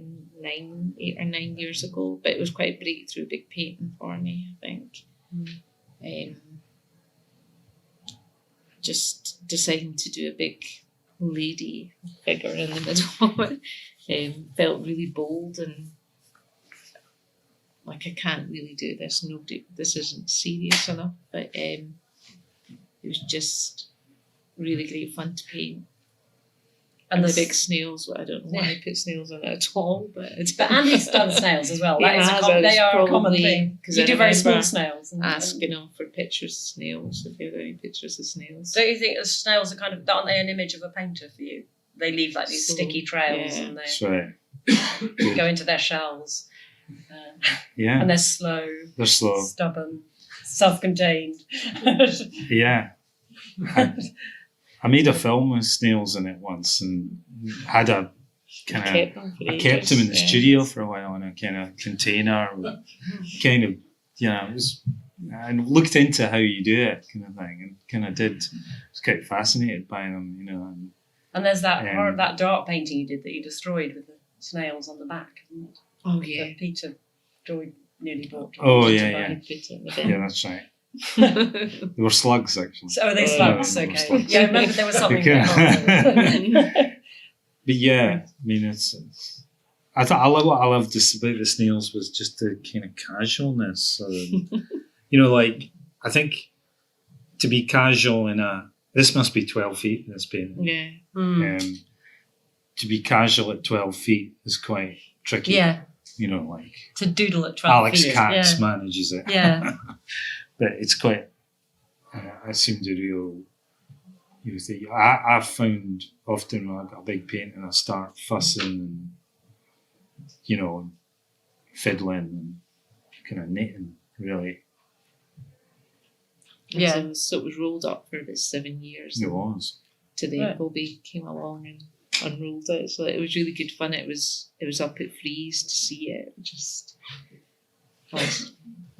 8 or 9 years ago, but it was quite a breakthrough big painting for me, I think. Just deciding to do a big lady figure in the middle of it felt really bold and like I can't really do this. Nobody, this isn't serious enough, but it was just really great fun to paint. And the big snails, well, I don't know why I put snails in it at all, but Andy's done snails as well. That He is has, they are a common probably, thing. 'cause You I do very small remember snails. And asking them for pictures of snails, if you have any pictures of snails. Don't you think the snails are kind of, aren't they an image of a painter for you? They leave like these So, sticky trails yeah. and That's they right. go into their shells. Yeah. And they're slow, They're slow. stubborn, self-contained. Yeah. I made a film with snails in it once and had a kind of, I kept them in the studio for a while in a kind of container with kind of, it was, and looked into how you do it kind of thing and kind of did, was quite fascinated by them, And there's that dark painting you did that you destroyed with the snails on the back, isn't it? Oh, yeah. That Peter Joy nearly bought. Oh, to yeah, buy. yeah. Put it in the bin. Yeah, that's right. They were slugs, actually. So are they Oh, slugs? yeah, Okay. slugs. Yeah, I remember there was something. Okay. going on. But yeah, I mean, it's I thought what I loved just about the snails was just the kind of casualness. Like I think to be casual this must be 12 feet. This painting. Yeah. To be casual at 12 feet is quite tricky. Yeah. Like To doodle at 12 Alex feet. Katz manages it. Yeah. But it's quite. It seemed a real. Thing. I've found often when I've got a big painting, I start fussing and fiddling and kind of knitting really. Yeah. So it was rolled up for about 7 years. It was. To the Bobby came along and unrolled it, so it was really good fun. It was up at Freeze to see it. Just was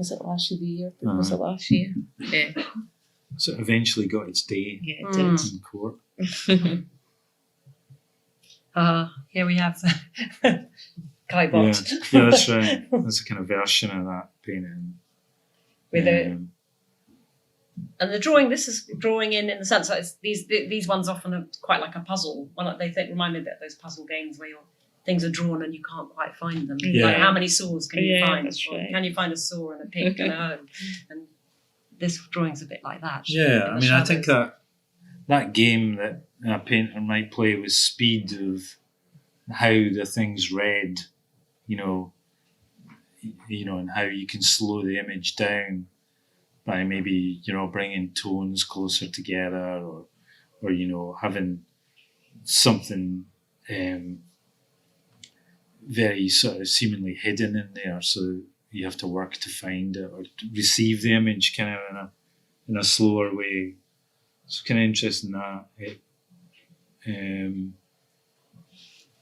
it last year? Was it last year? Yeah. So it eventually got its day Yeah, it did. in court. Here we have the Kaibot. Yeah, that's right. That's a kind of version of that painting. With and the drawing, this is drawing in the sense that it's, these ones often are quite like a puzzle. Well, they remind me a bit of those puzzle games where things are drawn and you can't quite find them. Yeah. Like how many saws can you find? That's right. Can you find a saw and a pick and a hoe? And this drawing's a bit like that. Yeah, I mean, I think that game that a painter might play with speed of how the thing's read, and how you can slow the image down by maybe, bringing tones closer together or having something very sort of seemingly hidden in there, so you have to work to find it or to receive the image kind of in a slower way. It's kind of interesting that.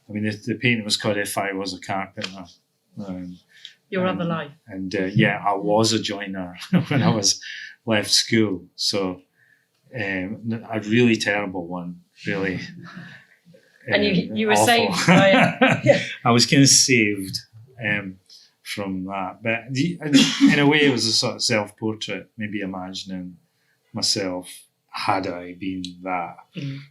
The painting was called If I Was a Carpenter. Your other life. And I was a joiner when I was left school. So a really terrible one, really. And you were awful. saved by it. I was kind of saved from that. But in a way, it was a sort of self-portrait, maybe imagining myself had I been that.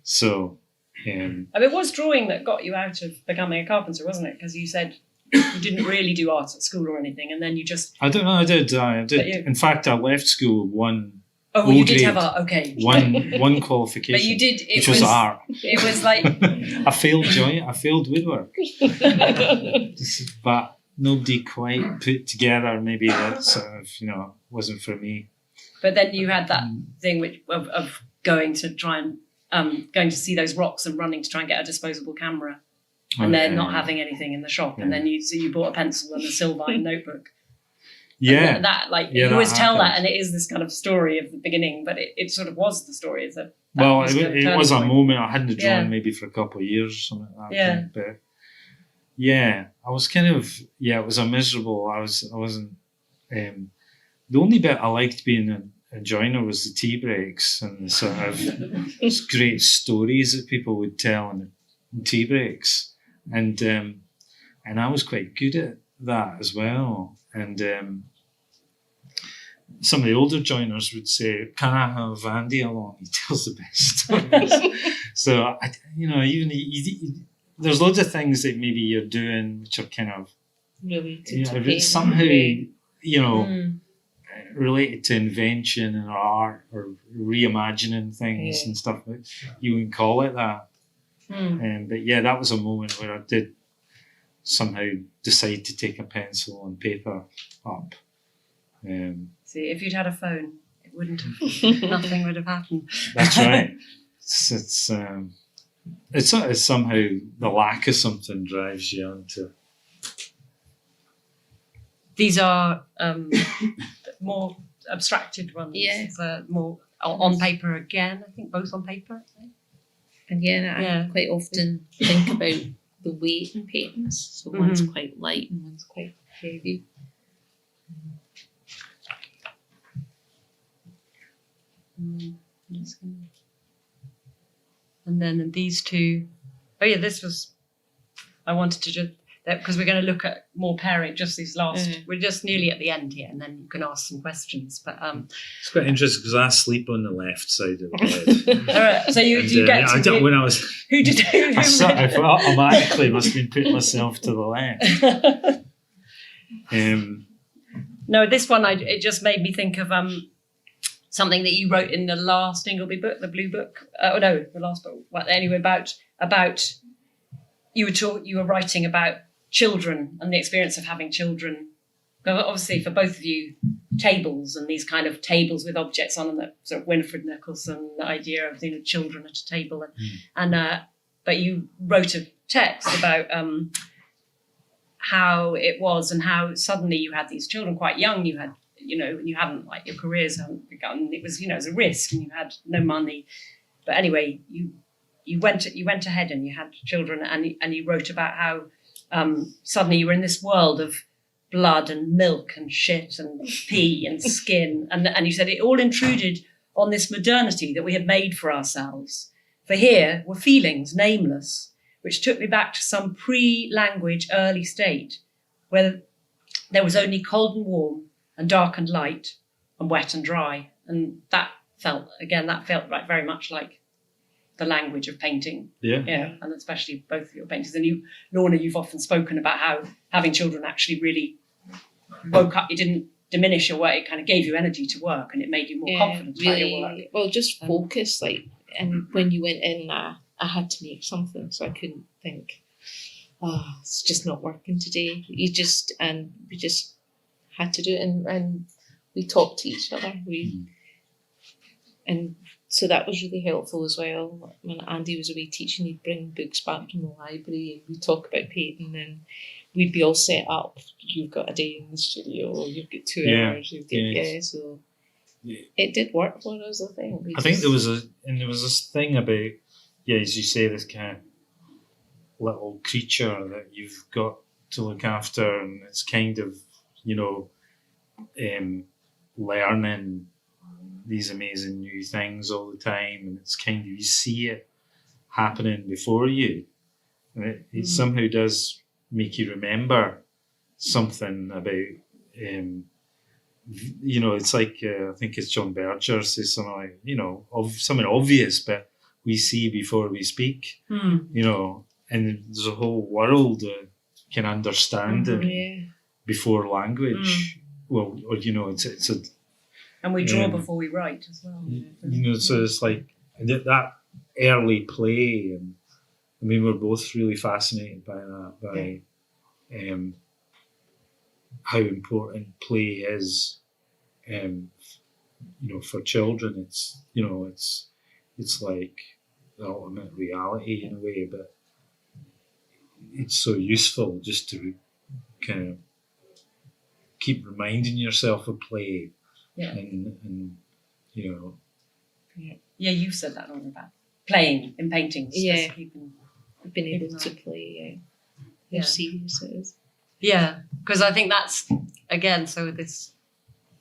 So... it was drawing that got you out of becoming a carpenter, wasn't it? Because you said you didn't really do art at school or anything, and then you just... I don't know, I did. In fact, I left school one... Oh, well, you did have art, okay. One qualification, but you did, which was art. It was like... I failed woodwork. But nobody quite put together, maybe that sort of, wasn't for me. But then you had that thing of going to try and... going to see those rocks and running to try and get a disposable camera, and then not having anything in the shop, and then you bought a pencil and a Sylvine notebook. Yeah, and you always tell that, and it is this kind of story of the beginning, but it sort of was the story. It was a moment. I hadn't drawn maybe for a couple of years or something like that. Yeah, but yeah, I was kind of it was a miserable. I wasn't. The only bit I liked being a joiner was the tea breaks and the sort of great stories that people would tell in tea breaks, and I was quite good at that as well. And some of the older joiners would say, "Can I have Andy along? He tells the best stories." So there's loads of things that maybe you're doing which are kind of somehow related to invention and art or reimagining things and stuff. You can call it that. But that was a moment where I did somehow decide to take a pencil and paper up. See, if you'd had a phone, it wouldn't have. Nothing would have happened. That's right. It's somehow the lack of something drives you onto. These are more abstracted ones. Yeah. More on paper again. I think both on paper. And I quite often think about the weight in paintings. So one's quite light and one's quite heavy. And then these two. Oh yeah, this was. I wanted to just. because we're going to look at more pairing just these last. We're just nearly at the end here, and then you can ask some questions. But It's quite interesting because I sleep on the left side of the bed. all right, so you get I to don't, when I was, who did I automatically must have been putting myself to the left. No, this one it just made me think of something that you wrote in the last Ingleby book, the Blue Book. The last book. Well, anyway, about you were writing about children and the experience of having children. Well, obviously, for both of you, tables and these kind of tables with objects on them, that sort of Winifred Nicholson, the idea of children at a table, but you wrote a text about how it was and how suddenly you had these children quite young. You had, and you hadn't, like, your careers hadn't begun. It was, it was a risk, and you had no money. But anyway, you went ahead and you had children, and you wrote about how suddenly you were in this world of blood and milk and shit and pee and skin, and you said it all intruded on this modernity that we had made for ourselves. For here were feelings nameless, which took me back to some pre-language early state where there was only cold and warm and dark and light and wet and dry. And that felt like very much like the language of painting. Yeah. And especially both of your paintings. And you, Lorna, you've often spoken about how having children actually really woke up. It didn't diminish your work. It kind of gave you energy to work, and it made you more confident about your work. Well, just focus, and when you went in, I had to make something, so I couldn't think, it's just not working today. We just had to do it, and we talked to each other. And so that was really helpful as well. When Andy was away teaching, he'd bring books back from the library, and we'd talk about painting, and we'd be all set up. You've got a day in the studio, you've got 2 hours. So it did work for us, I think. I think there was this thing about, as you say, this kind of little creature that you've got to look after, and it's kind of, learning these amazing new things all the time, and it's kind of, you see it happening before you, and it somehow does make you remember something about, it's like, I think it's John Berger says something like, something obvious, but we see before we speak, and there's a whole world that can understand it before language. Well, or it's a, and we draw before we write as well. So it's like that early play, and I mean, we're both really fascinated by that, how important play is, for children. It's like the ultimate reality in a way, but it's so useful just to kind of keep reminding yourself of play, and you said that all about playing in paintings. I've been able to play. How serious it is. Yeah, because I think that's again. So this,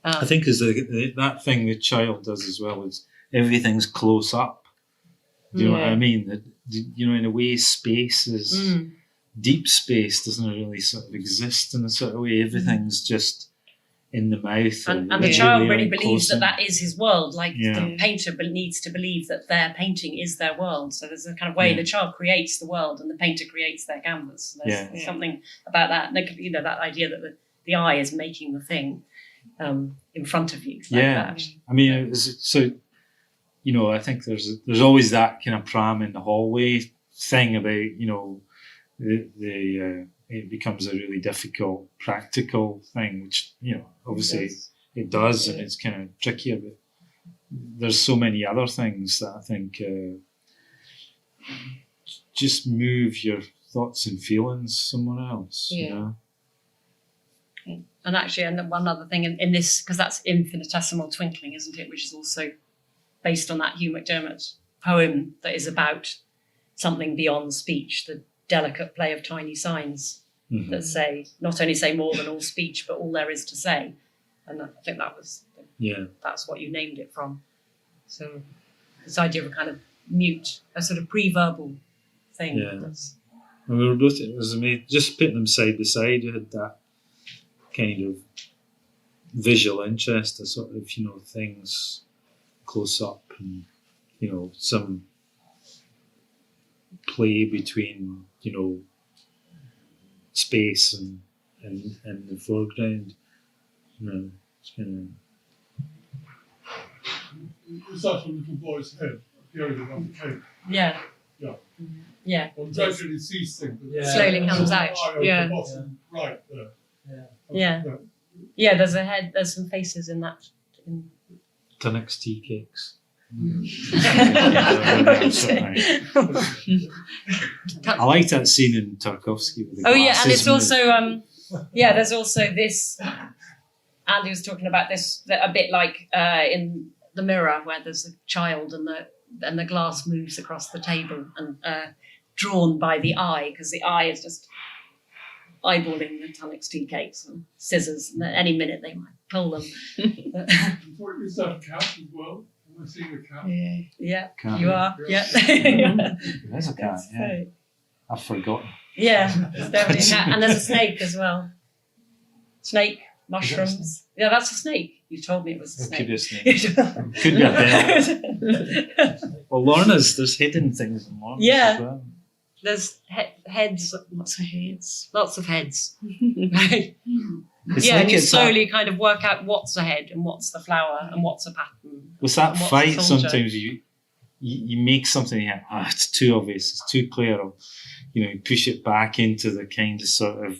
I think is that thing the child does as well is everything's close up. Do you know what I mean? That in a way, space is deep space doesn't really sort of exist in a sort of way. Everything's just in the mouth, and the child really believes that is his world. Like the painter needs to believe that their painting is their world. So there's a kind of way the child creates the world, and the painter creates their canvas. There's something about that. That idea that the eye is making the thing in front of you. That. I mean, so. I think there's always that kind of pram in the hallway thing about, it becomes a really difficult practical thing, which, obviously it does, and it's kind of trickier, but there's so many other things that I think just move your thoughts and feelings somewhere else, And actually, and one other thing in this, because that's Infinitesimal Twinkling, isn't it, which is also based on that Hugh MacDermott poem that is about something beyond speech, the delicate play of tiny signs that not only say more than all speech, but all there is to say. And I think that was that's what you named it from. So this idea of a kind of mute, a sort of pre-verbal thing. And we were both, it was amazing, just putting them side by side, you had that kind of visual interest, the sort of, things close up and, some play between, space and the foreground. It's kind It's that a little boy's head appearing above the cake. Yeah. Yeah. Yeah. One gradually sees things. But Slowly comes out. eye on Yeah. the bottom right there. Yeah. Yeah, there's a head, there's some faces in that. Tunnock's tea cakes. I liked that scene in Tarkovsky with the Oh yeah, and glasses it's also there's also this. Andy was talking about this a bit like in The Mirror, where there's a child and the glass moves across the table and drawn by the eye, because the eye is just eyeballing the Tunnock's tea cakes and scissors, and at any minute they might pull them. Before is that a cat as well? Am I seeing a cat? Yeah, Cat. you are. Yeah. There's a cat, yeah. I've forgotten. Yeah, there's definitely a cat. And there's a snake as well. Snake, mushrooms. Yeah, that's a snake. You told me it was a It snake. could be a snake. Could be a bell. Well, there's hidden things in Lorna's Yeah. as well. There's heads, lots of heads. Lots of heads. It's Yeah, like and you it's slowly kind of work out what's a head and what's the flower and what's a pattern. with that and what's fight, a soldier. sometimes you make something, it's too obvious, it's too clear, or, you push it back into the kind of sort of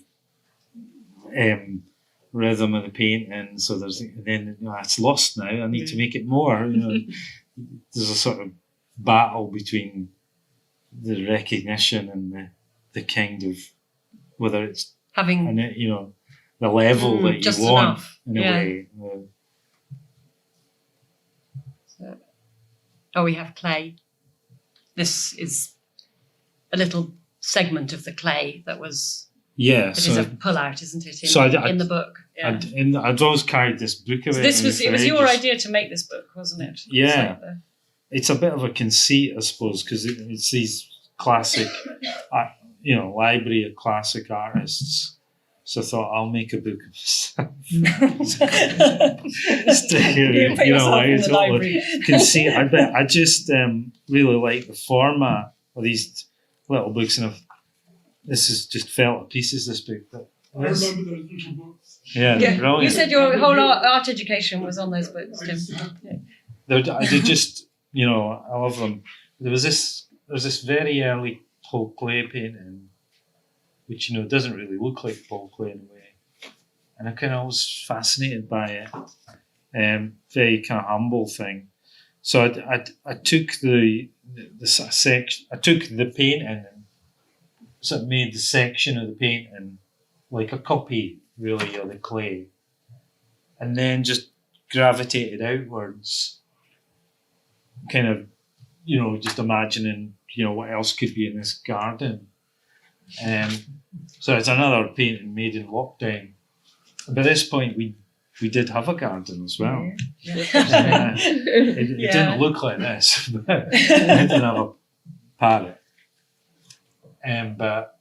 rhythm of the painting, so then it's lost now, I need to make it more. There's a sort of battle between the recognition and the kind of, whether it's Having the level that just you want enough. in a Yeah. way. we have clay. This is a little segment of the clay that was. Yeah, It so is a pull out, isn't it? I- In the book. Yeah. I'd always carried this book So away. it was your idea to make this book, wasn't it? Yeah. It's like It's a bit of a conceit, I suppose, because it's these classic, library of classic artists. So I thought I'll make a book of myself. Stick You it, put yourself in the it's all library. conceit. I just really like the format of these little books, and this is just fell to pieces. This book, but I remember those little books. yeah, Yeah. brilliant. You said your whole art education was on those books, I Tim. used to have I did just, I love them. There's this very early Paul Klee painting, which, doesn't really look like Paul Klee in a way. And I kind of was fascinated by it. Very kind of humble thing. So I took the section, I took the painting and sort of made the section of the painting like a copy, really, of the clay. And then just gravitated outwards, kind of, just imagining, what else could be in this garden. So it's another painting made in lockdown. By this point, we did have a garden as well. It didn't look like this, but it didn't have a parrot. But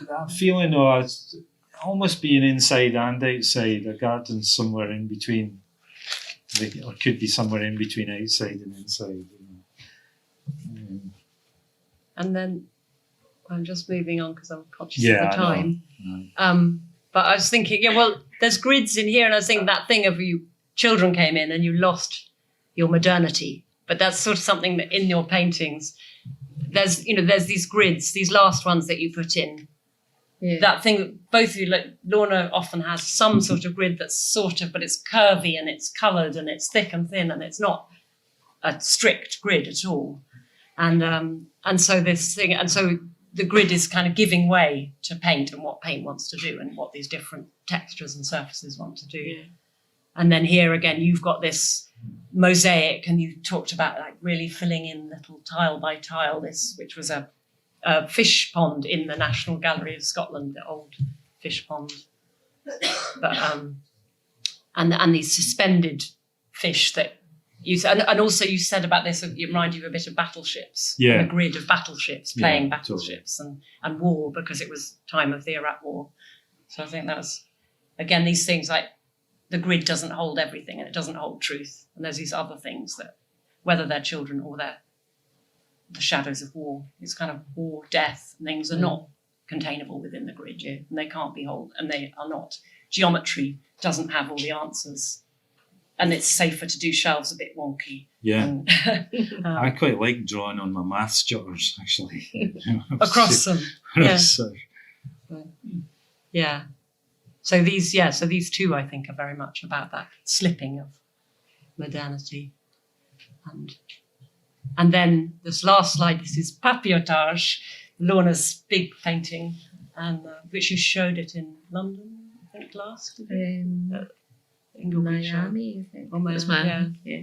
that feeling of it's almost being inside and outside, a garden somewhere in between, or could be somewhere in between outside and inside. And then I'm just moving on because I'm conscious Yeah, of the I know. time. But I was thinking, there's grids in here, and I was thinking that thing of you children came in and you lost your modernity. But that's sort of something that in your paintings, there's these grids, these last ones that you put in. Yeah. That thing that both of you, like Lorna often has some sort of grid that's sort of, but it's curvy and it's coloured and it's thick and thin and it's not a strict grid at all. And so this thing, and so the grid is kind of giving way to paint and what paint wants to do and what these different textures and surfaces want to do. Yeah. And then here again, you've got this mosaic, and you talked about like really filling in little tile by tile, which was a fish pond in the National Gallery of Scotland, the old fish pond. But and these suspended fish that You said, and also you said about this, it reminded you a bit of battleships, Yeah. a grid of battleships, playing Yeah, battleships and war, because it was time of the Iraq War. So I think that's, again, these things like the grid doesn't hold everything and it doesn't hold truth. And there's these other things that, whether they're children or they're the shadows of war, it's kind of war, death, things are not containable within the grid. And they can't be held, and they are not. Geometry doesn't have all the answers. And it's safer to do shelves a bit wonky. Yeah. And, I quite like drawing on my maths jotters, actually. across them. Yeah. So, Yeah. So these two, I think, are very much about that slipping of modernity. And then this last slide, this is Papillotage, Lorna's big painting, and which you showed it in London, I think, last. Miami, I think. Oh, It was Miami. Yeah.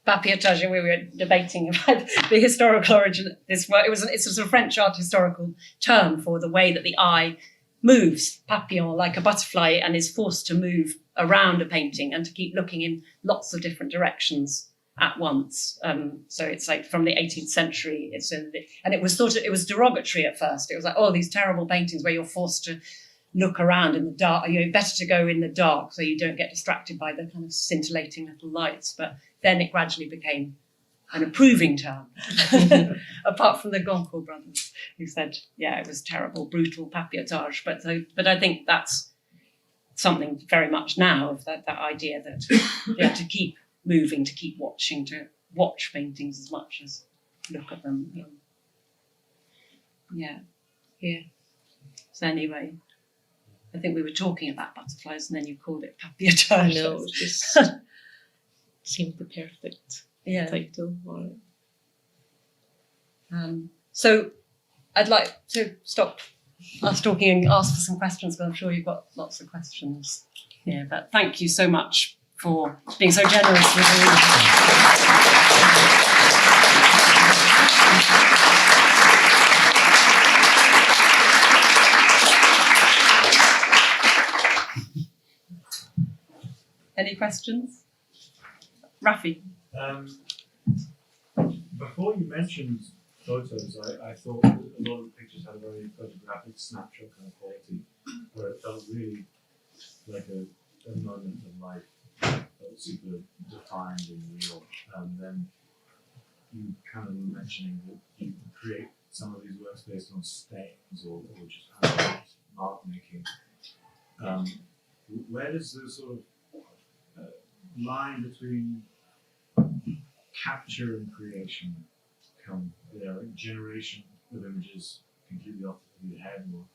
Papillotage, we were debating about the historical origin of this work. It's a French art historical term for the way that the eye moves, papillon, like a butterfly, and is forced to move around a painting and to keep looking in lots of different directions at once. So it's like from the 18th century. And it was thought it was derogatory at first. It was like, oh, these terrible paintings where you're forced to look around in the dark. Better to go in the dark so you don't get distracted by the kind of scintillating little lights. But then it gradually became an approving term, apart from the Goncourt brothers, who said, yeah, it was terrible, brutal papillotage. But I think that's something very much now of that idea that to keep moving, to keep watching, to watch paintings as much as look at them. Yeah. So anyway, I think we were talking about butterflies and then you called it papillotage. I know, it just seemed the perfect title for it. So I'd like to stop us talking and ask for some questions, because I'm sure you've got lots of questions here. But thank you so much for being so generous with Any questions? Rafi? Before you mentioned photos, I thought that a lot of the pictures had a very photographic snapshot kind of quality, where it felt really like a moment of life, felt super defined and real. And then you kind of were mentioning that you create some of these works based on stains or just kind of mark making. Where does the sort of line between capture and creation come there? Like generation of images completely off your head, or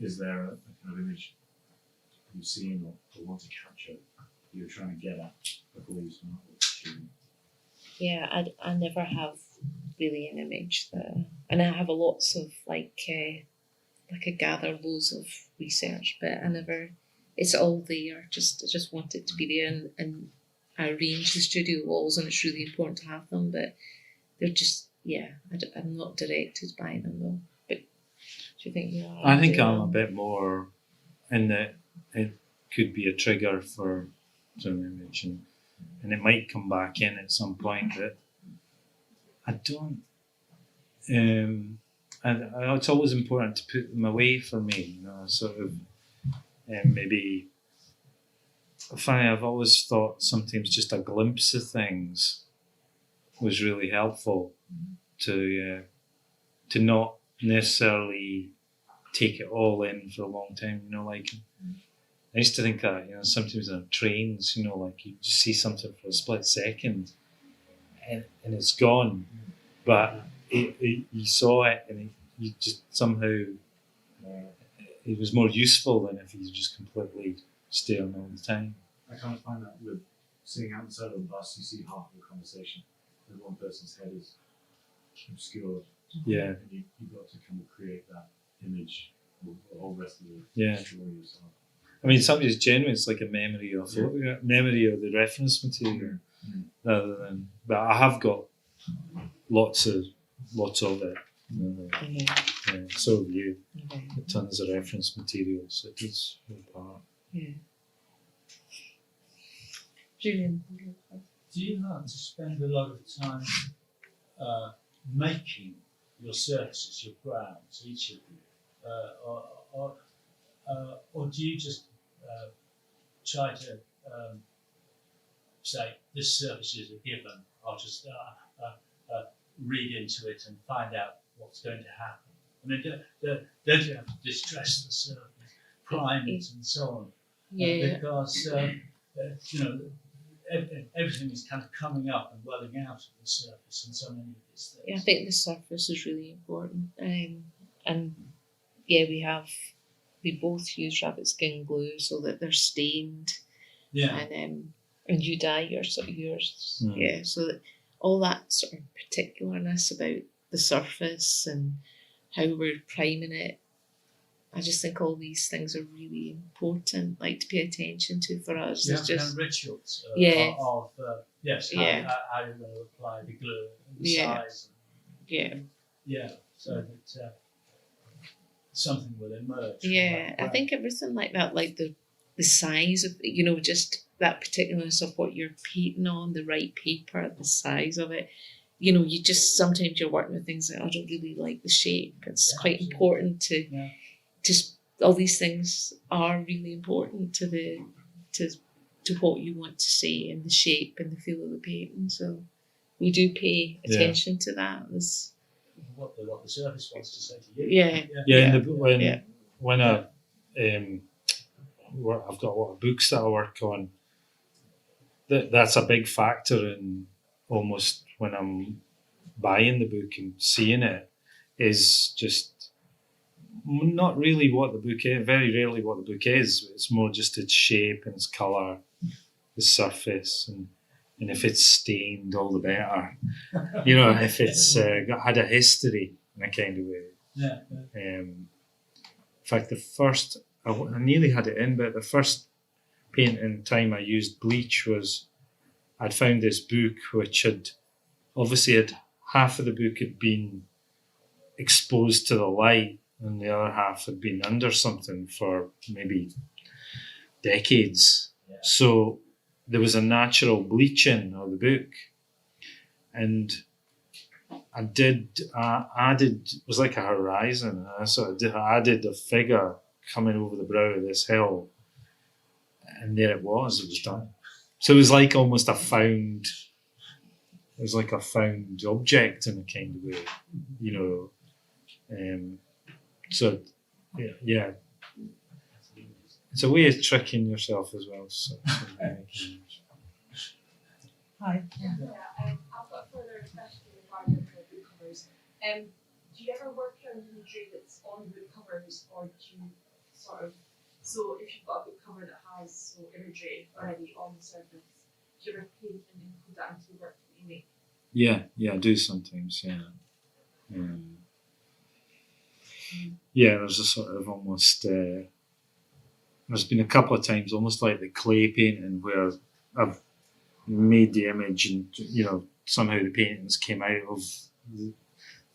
is there a kind of image you've seen or want to capture you're trying to get at before you start shooting? Yeah, I never have really an image there, and I have lots of I gather loads of research, but I never. It's all there. I just want it to be there, and I arrange the studio walls, and it's really important to have them. But they're just I'm not directed by them though. But do you think you are? I think I'm a bit more in that it could be a trigger for some image, and it might come back in at some point. But I don't. And it's always important to put them away for me. Sort of. Maybe funny, I've always thought sometimes just a glimpse of things was really helpful to not necessarily take it all in for a long time. Like I used to think that sometimes on trains, like you just see something for a split second and it's gone, but you saw it and you just somehow. It was more useful than if you just completely stay on all the time. I kind of find that with sitting outside of the bus, you see half of the conversation. And one person's head is obscured. Yeah. And you've got to kind of create that image with the whole rest of the story yourself. I mean, somebody's genuine, it's like a memory of memory of the reference material rather than. But I have got lots of it. So have you. Tons of reference materials. It is a part. Yeah. Julian. Do you have to spend a lot of time making your surfaces, your grounds, each of you, or do you just try to say this surface is a given? I'll just read into it and find out what's going to happen. I mean, don't you have to distress the surface, prime it, and so on? Yeah. Because everything is kind of coming up and welling out of the surface, and so many of these things. Yeah, I think the surface is really important. And yeah, we both use rabbit skin glue so that they're stained. Yeah. And you dye yours. Mm. Yeah, so that all that sort of particularness about the surface and how we're priming it. I just think all these things are really important, like to pay attention to for us. You It's have just kind of rituals Yeah. of yes, Yeah. how you're going to apply the glue and the Yeah. size. yeah. Yeah, so that something will emerge. from Yeah, that I ground. think everything like that, like the size of, just that particularness of what you're painting on, the right paper, the size of it. You just, sometimes you're working with things that I don't really like the shape. It's Yeah, quite absolutely. important to Yeah. just, all these things are really important to to what you want to say and the shape and the feel of the painting. So we do pay Yeah. attention to that. What the surface wants to say to you. Yeah. Yeah, Yeah. when I've got a lot of books that I work on. That's a big factor in almost when I'm buying the book and seeing it, is just not really what the book is. Very rarely what the book is. It's more just its shape and its colour, the surface, and if it's stained, all the better. If it's had a history in a kind of way. Yeah. In fact, the first, I nearly had it in, but the first painting time I used bleach was, I'd found this book which had half of the book had been exposed to the light and the other half had been under something for maybe decades. Yeah. So there was a natural bleaching of the book, and I added, it was like a horizon. I added a figure coming over the brow of this hill, and there it was done. So it was like almost a found object in a kind of way, so yeah. It's a way of tricking yourself as well. So, Hi. I've got a further question regarding the book covers. Do you ever work on imagery that's on book covers, or do you sort of, so if you've got a book cover that has imagery already on the surface, do you ever paint and include that into the work that you make? yeah, I do sometimes. Yeah, there's a sort of almost. There's been a couple of times, almost like the clay painting, where I've made the image, and somehow the paintings came out of the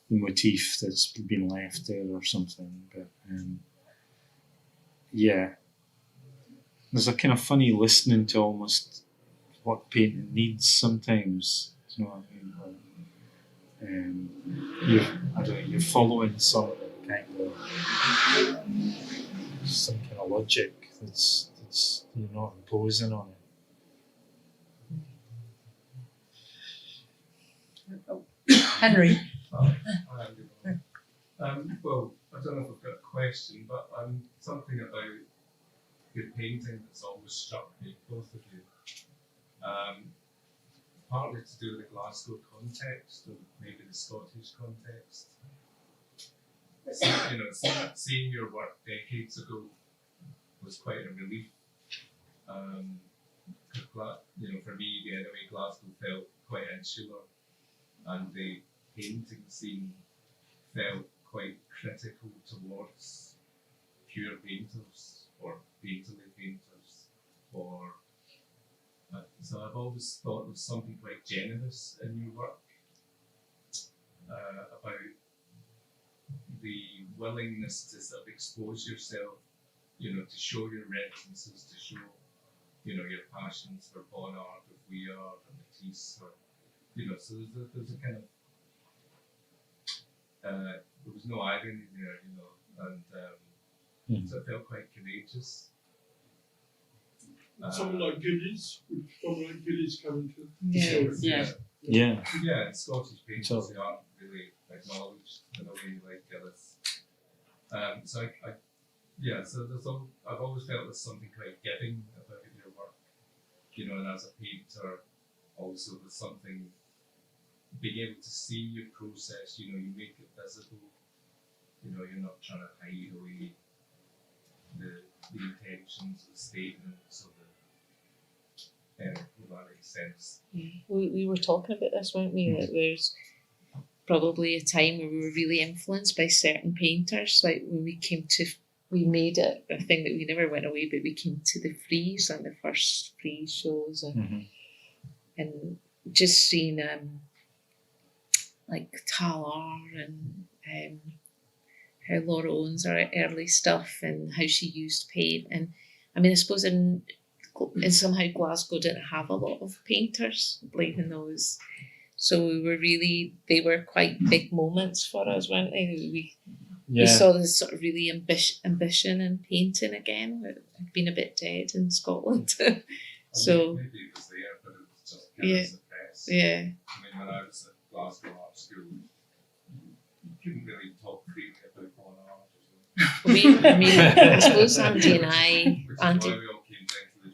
motif that's been left there or something. But yeah, there's a kind of funny listening to almost what painting needs sometimes. You know what I mean? You're following some kind of logic that's you're not imposing on it. Henry. Well, I don't know if I've got a question, but something about your painting that's always struck me, both of you. Partly to do with the Glasgow context, or maybe the Scottish context. Seeing your work decades ago was quite a relief. For me, anyway, Glasgow felt quite insular, and the painting scene felt quite critical towards pure painters or painterly painters. So I've always thought there was something quite generous in your work about the willingness to sort of expose yourself, to show your references, to show, your passions for bon art, or we are, or Matisse, or so there's a kind of there was no irony there, and so it felt quite courageous. Someone like Gillies, would someone like Gillies come into the Yeah. story? Yeah. Yeah, and Scottish painters So- they aren't really acknowledged in a way like Gillis. So so I've always felt there's something quite giving about your work, and as a painter, also there's something being able to see your process. You make it visible. You're not trying to hide away the intentions, the statements, or if that makes sense. We were talking about this, weren't we? That there's probably a time where we were really influenced by certain painters. Like when we made it a thing that we never went away, but we came to the frieze and the first frieze shows, and just seeing like Talar and how Laura owns her early stuff and how she used paint. And I mean, I suppose in somehow Glasgow didn't have a lot of painters, even those. So they were quite big moments for us, weren't they? We saw this sort of really ambition in painting again. It had been a bit dead in Scotland. So Maybe it was there, but it was just kind of suppressed. yeah. I mean, when I was at Glasgow Art School, you couldn't really talk freely about bon art. I suppose Andy and I, Which is why we all came down to the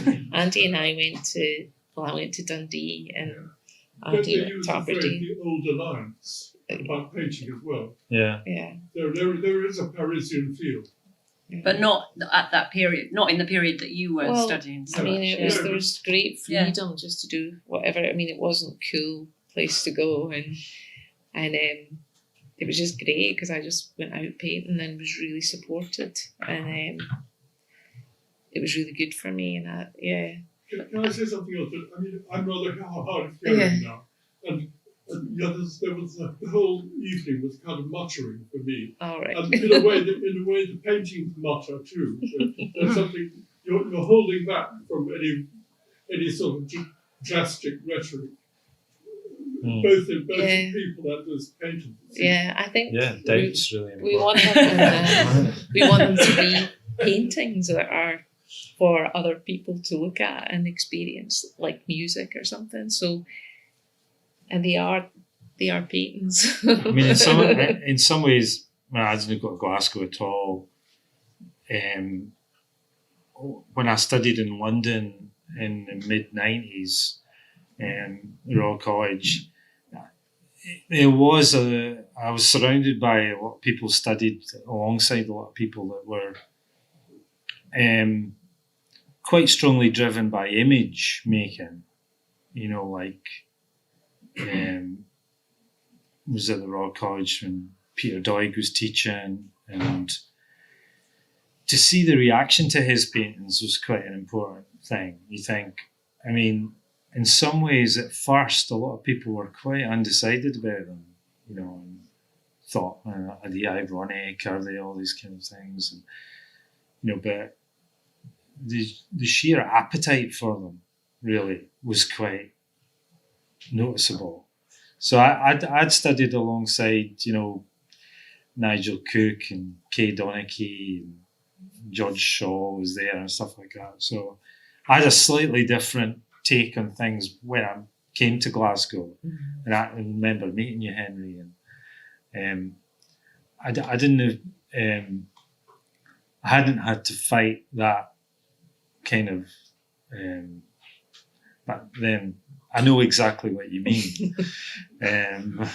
joints. Andy and I I went to Dundee and Don't Andy they went use to the phrase Aberdeen. the old alliance about painting as well? Yeah. Yeah. There is a Parisian feel. But not at that period, not in the period that you were Well, studying so I mean, much. there was great Yeah. freedom just to do whatever. I mean, it wasn't a cool place to go, and it was just great because I just went out painting and was really supported, and it was really good for me. And Can I say something else? I mean, I'm rather hard of hearing now. And there was the whole evening was kind of muttering for me. all right. And in a way, the paintings mutter too. There's something you're holding back from any sort of drastic rhetoric, both in people and as painters. Yeah, I think Doubt's really important. we want them. We want them to be paintings that are for other people to look at and experience, like music or something. So, and they are paintings. I mean, in some ways, I didn't go to Glasgow at all. When I studied in London in the mid-90s, Royal College, I was surrounded by a lot of people, studied alongside a lot of people that were quite strongly driven by image making, was at the Royal College when Peter Doig was teaching, and to see the reaction to his paintings was quite an important thing. You think, I mean, in some ways at first a lot of people were quite undecided about them, and thought, are they ironic, are they all these kind of things, and but the sheer appetite for them really was quite noticeable. So I'd studied alongside, Nigel Cook and Kay Donachie and George Shaw was there and stuff like that. So I had a slightly different take on things when I came to Glasgow. And I remember meeting you, Henry, and I didn't I hadn't had to fight that kind of but then I know exactly what you mean. And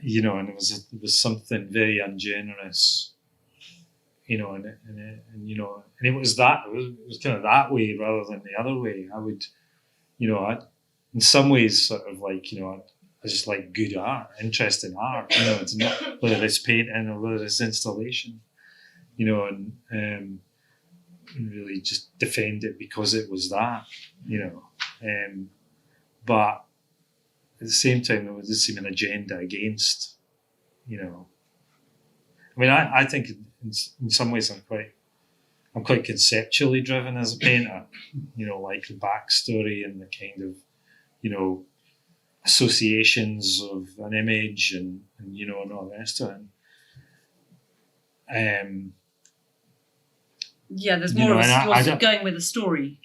it was something very ungenerous, and it was kind of that way rather than the other way. I would, in some ways sort of like, I just like good art, interest in art, it's not whether it's painting or whether it's installation, and really just defend it because it was that, but at the same time there did seem an agenda against, I mean, I think in some ways I'm quite I'm quite conceptually driven as a painter, like the backstory and the kind of, associations of an image and and all the rest of it. There's more of you're going with a story.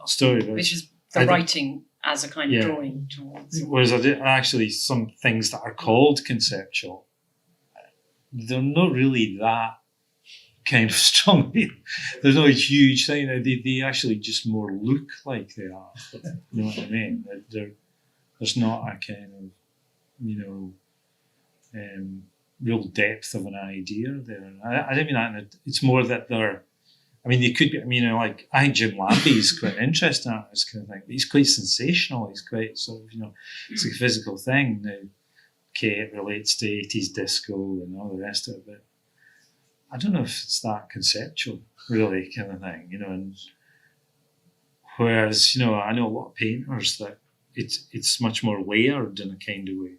Story. Which is the writing as a kind of drawing towards. Whereas actually some things that are called conceptual, they're not really that kind of strong. There's no huge thing. They actually just more look like they are. You know what I mean? There's not a kind of, real depth of an idea there. I don't mean that. It's more that they're. They could be. I think Jim Labby's quite an interesting artist kind of thing. But he's quite sensational. He's quite sort of, it's like a physical thing. Now, okay, it relates to 80s disco and all the rest of it, but I don't know if it's that conceptual, really, kind of thing. And whereas, I know a lot of painters that it's much more layered in a kind of way,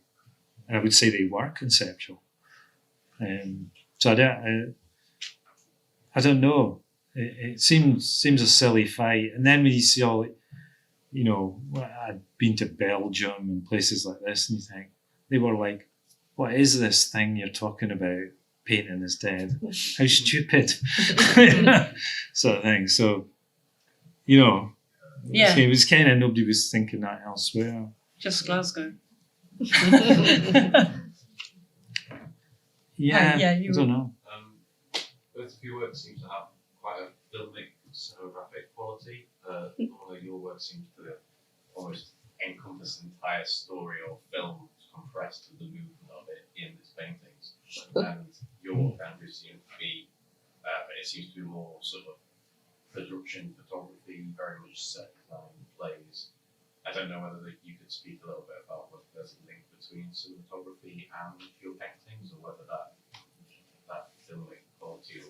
and I would say they were conceptual. So I don't know. It seems a silly fight, and then when you see all, I'd been to Belgium and places like this, and you think they were like, "What is this thing you're talking about? Painting is dead. How stupid," sort of thing. So, it was kind of nobody was thinking that elsewhere. Just Glasgow. I don't know. Both of your work seems to have quite a filmic sonographic quality. Although your work seems to almost encompass the entire story or film compressed to the movement of it in its paintings. And your boundaries seem to be, it seems to be more sort of production photography, very much set design plays. I don't know whether you could speak a little bit about whether there's a link between cinematography and your paintings, or whether that filmic quality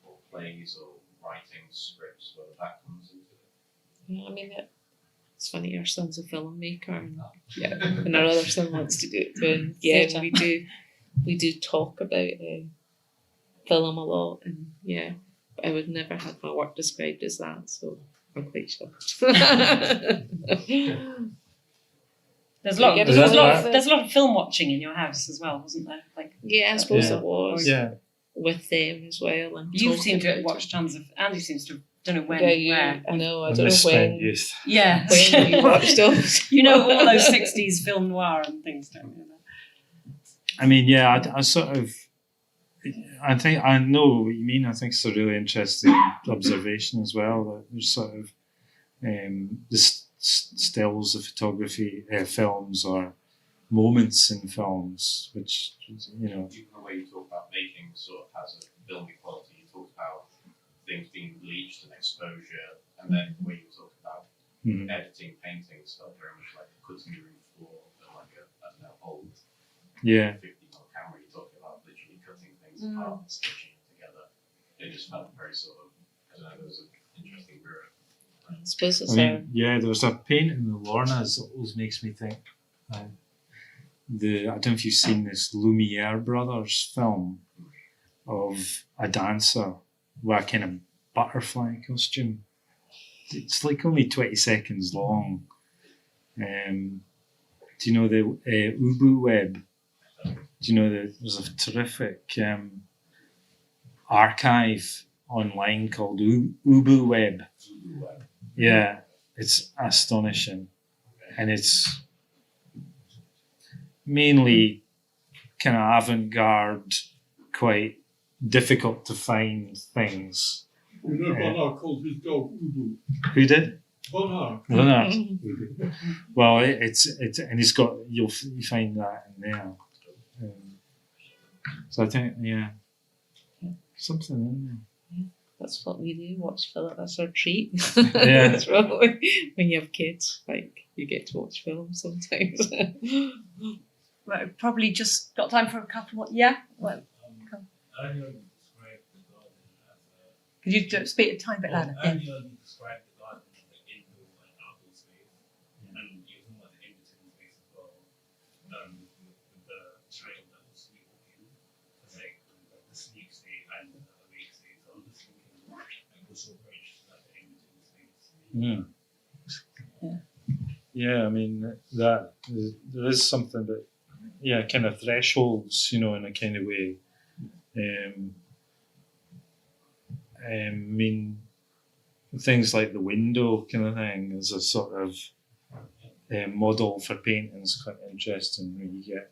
or plays or writing scripts, whether that comes into it. Yeah, it's funny, our son's a filmmaker, and our other son wants to do it too. And we do talk about film a lot, and but I would never have my work described as that, so I'm quite shocked. There's a lot of film watching in your house as well, wasn't there? I suppose it was. Yeah. With them as well, and you seem to have watched tons of. Andy seems to have, don't know when. Where. I know. I don't know when. Youth. Yeah. When you watched those. All those 60s film noir and things, don't you? I sort of. I think I know what you mean. I think it's a really interesting observation as well. That there's sort of the stills of photography, films, or moments in films, which Even the way you talk about making sort of has a filmy quality. You talk about things being bleached and exposure, and then the way you talk about editing paintings felt very much like a cutting room floor and like an old 50mm camera. You talk about literally cutting things apart and stitching it together. It just felt very sort of, I don't know, there was an interesting mirror. I suppose it's there was a painting in the Lorna's that always makes me think. I don't know if you've seen this Lumiere brothers film of a dancer with a kind of butterfly costume. It's like only 20 seconds long. Do you know the Ubu Web? Do you know there's a terrific archive online called Ubu Web? Yeah, it's astonishing, and it's mainly kind of avant-garde, quite difficult to find things. Bonar called his dog Ubu. Who did? Bonar. Well, it's and he's got you find that in there. So I think something in there. That's what we do. Watch film. That's our treat. Yeah. That's right. When you have kids, you get to watch film sometimes. Right, we've probably just got time for a couple more. Yeah? Well, Earlier you described the garden as a... could you speak a tiny bit louder? Earlier you described the garden as an indoor and outdoor space, and you were talking about the in-between space as well, with the trail that will sleep with you, like the sleep state and the awake state. So I'm just thinking, Mm. Yeah. Yeah, I mean that there is something that, yeah, kind of thresholds, in a kind of way. I mean, things like the window kind of thing is a sort of model for painting is quite interesting. When you get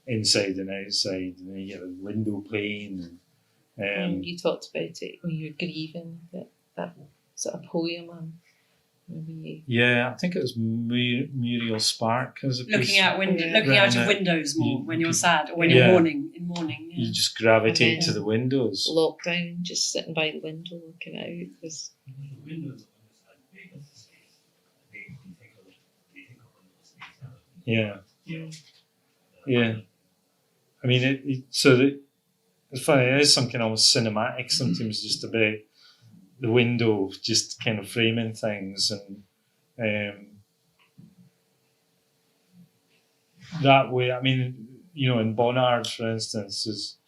inside and outside, and then you get the window pane. And you talked about it when you were grieving, that sort of poem, and maybe Yeah, I think it was Muriel Spark as a piece. Looking out Right, of and windows more you- when you're sad or when Yeah. you're mourning. In mourning, You yeah. just gravitate And to then- the windows. lockdown, just sitting by the window looking out. Was The windows on this side big of the space. They take up window space out. Yeah, yeah. yeah. I mean, it's funny. It is something almost cinematic sometimes, just about the window, just kind of framing things, and that way. I mean, in Bonnard, for instance,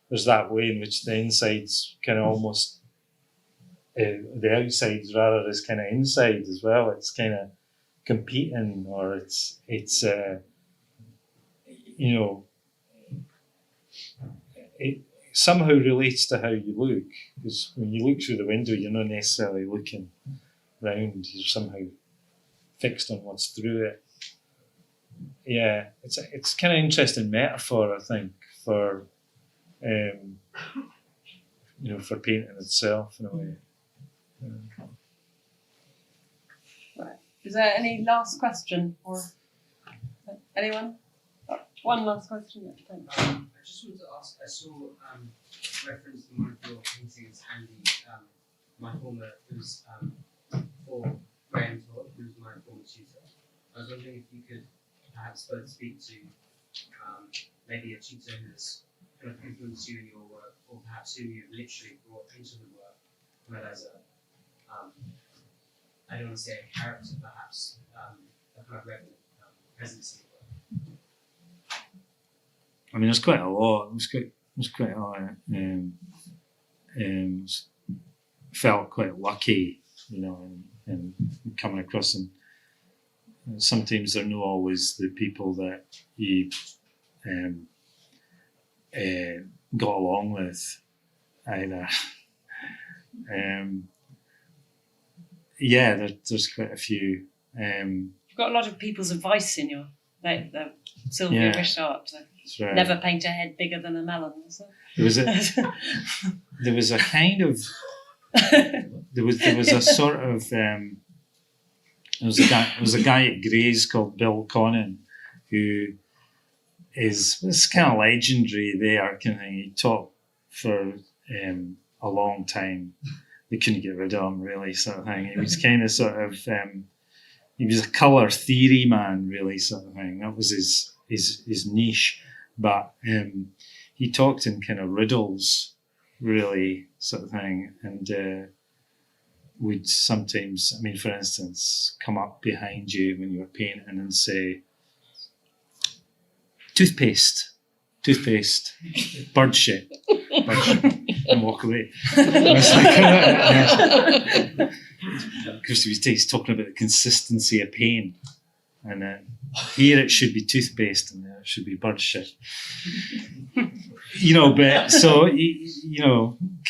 there's that way in which the inside's kind of almost the outside's rather is kind of inside as well. It's kind of competing, or it's it somehow relates to how you look, because when you look through the window, you're not necessarily looking round. You're somehow fixed on what's through it. Yeah, it's kind of interesting metaphor, I think, for for painting itself in a way. Right. Is there any last question or anyone? One last question. Thanks. I just wanted to ask, I saw reference in one of your paintings, Andy, my former, who's for Graham Todd, who's my former tutor. I was wondering if you could perhaps both speak to maybe a tutor who's kind of influenced you in your work, or perhaps who you've literally brought into the work, but as a, I don't want to say a character, perhaps a kind of revenant presence in the work. I mean, there's quite a lot. There's quite a lot. Felt quite lucky, and coming across them. Sometimes they're not always the people that you got along with either. There's quite a few. You've got a lot of people's advice in your the Sylvia Yeah. Wishart. That's right. Never paint a head bigger than a melon. So. There was a kind of there was a sort of there was a guy at Gray's called Bill Connon, who is kind of legendary there. Kind of thing. He taught for a long time. They couldn't get rid of him, really, sort of thing. He was kind of sort of he was a colour theory man, really, sort of thing. That was his niche. But he talked in kind of riddles, really, sort of thing, and would sometimes, I mean, for instance, come up behind you when you were painting and say, toothpaste, bird shit, and walk away. Because he's talking about the consistency of paint, and here it should be toothpaste and there it should be bird shit. But so,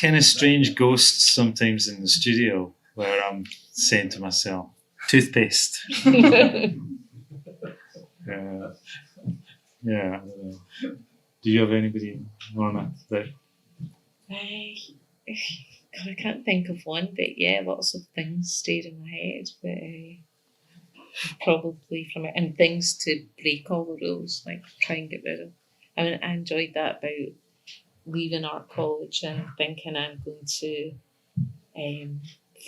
kind of strange ghosts sometimes in the studio where I'm saying to myself, toothpaste. Yeah, I don't know. Do you have anybody, Lorna, that? God, I can't think of one, but yeah, lots of things stayed in my head, but probably from it, and things to break all the rules, like try and get rid of. I mean, I enjoyed that about leaving art college and thinking I'm going to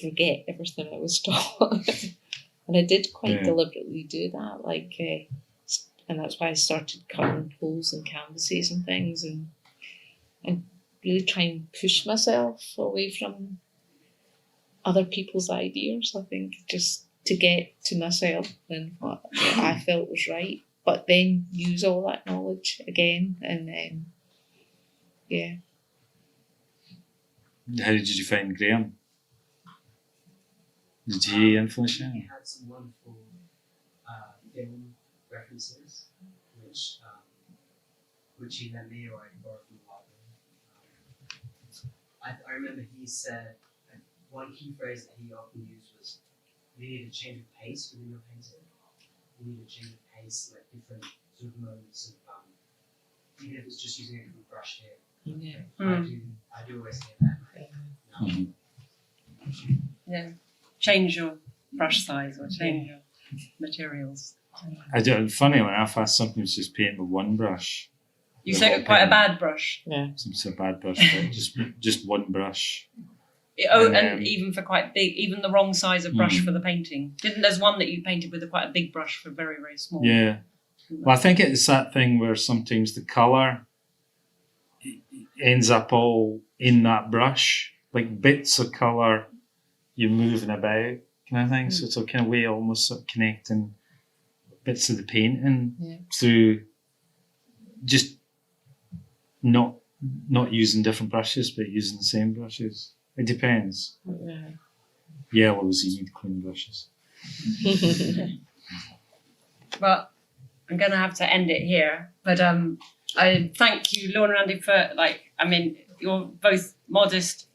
forget everything I was taught. And I did quite deliberately do that, and that's why I started cutting holes in canvases and things, and really try and push myself away from other people's ideas. I think just to get to myself and what I felt was right, but then use all that knowledge again, and How did you find Graham? Did he influence you? He had some wonderful film references, which he lent me or I borrowed from the library. I remember he said one key phrase that he often used was, "You need a change of pace within your painting. You need a change of pace, like different sort of moments of even if it's just using a different brush here." Yeah. I do always hear that. Yeah. Change your brush size or change your materials. I do. Funny enough, I sometimes just paint with one brush. You say quite a bad brush. It's a bad brush, but just one brush. And even for quite big, even the wrong size of brush for the painting. There's one that you painted with quite a big brush for very, very small. Yeah. Well, I think it's that thing where sometimes the colour ends up all in that brush, like bits of colour you're moving about, kind of thing. So it's a kind of way almost sort of connecting bits of the painting through just not using different brushes, but using the same brushes. It depends. Yellows, you need clean brushes. Well, I'm going to have to end it here. But I thank you, Lorna and Andy, for you're both modest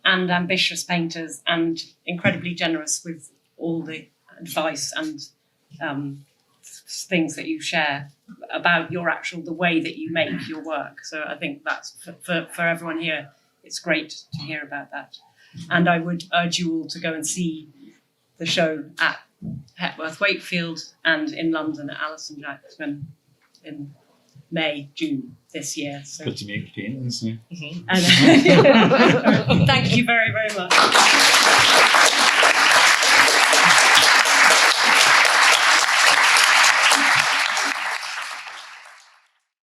and ambitious painters and incredibly generous with all the advice and things that you share about the way that you make your work. So I think that's for everyone here, it's great to hear about that. And I would urge you all to go and see the show at Hepworth Wakefield and in London at Alison Jackman in June this year. So Good to make paintings. thank you very, very much.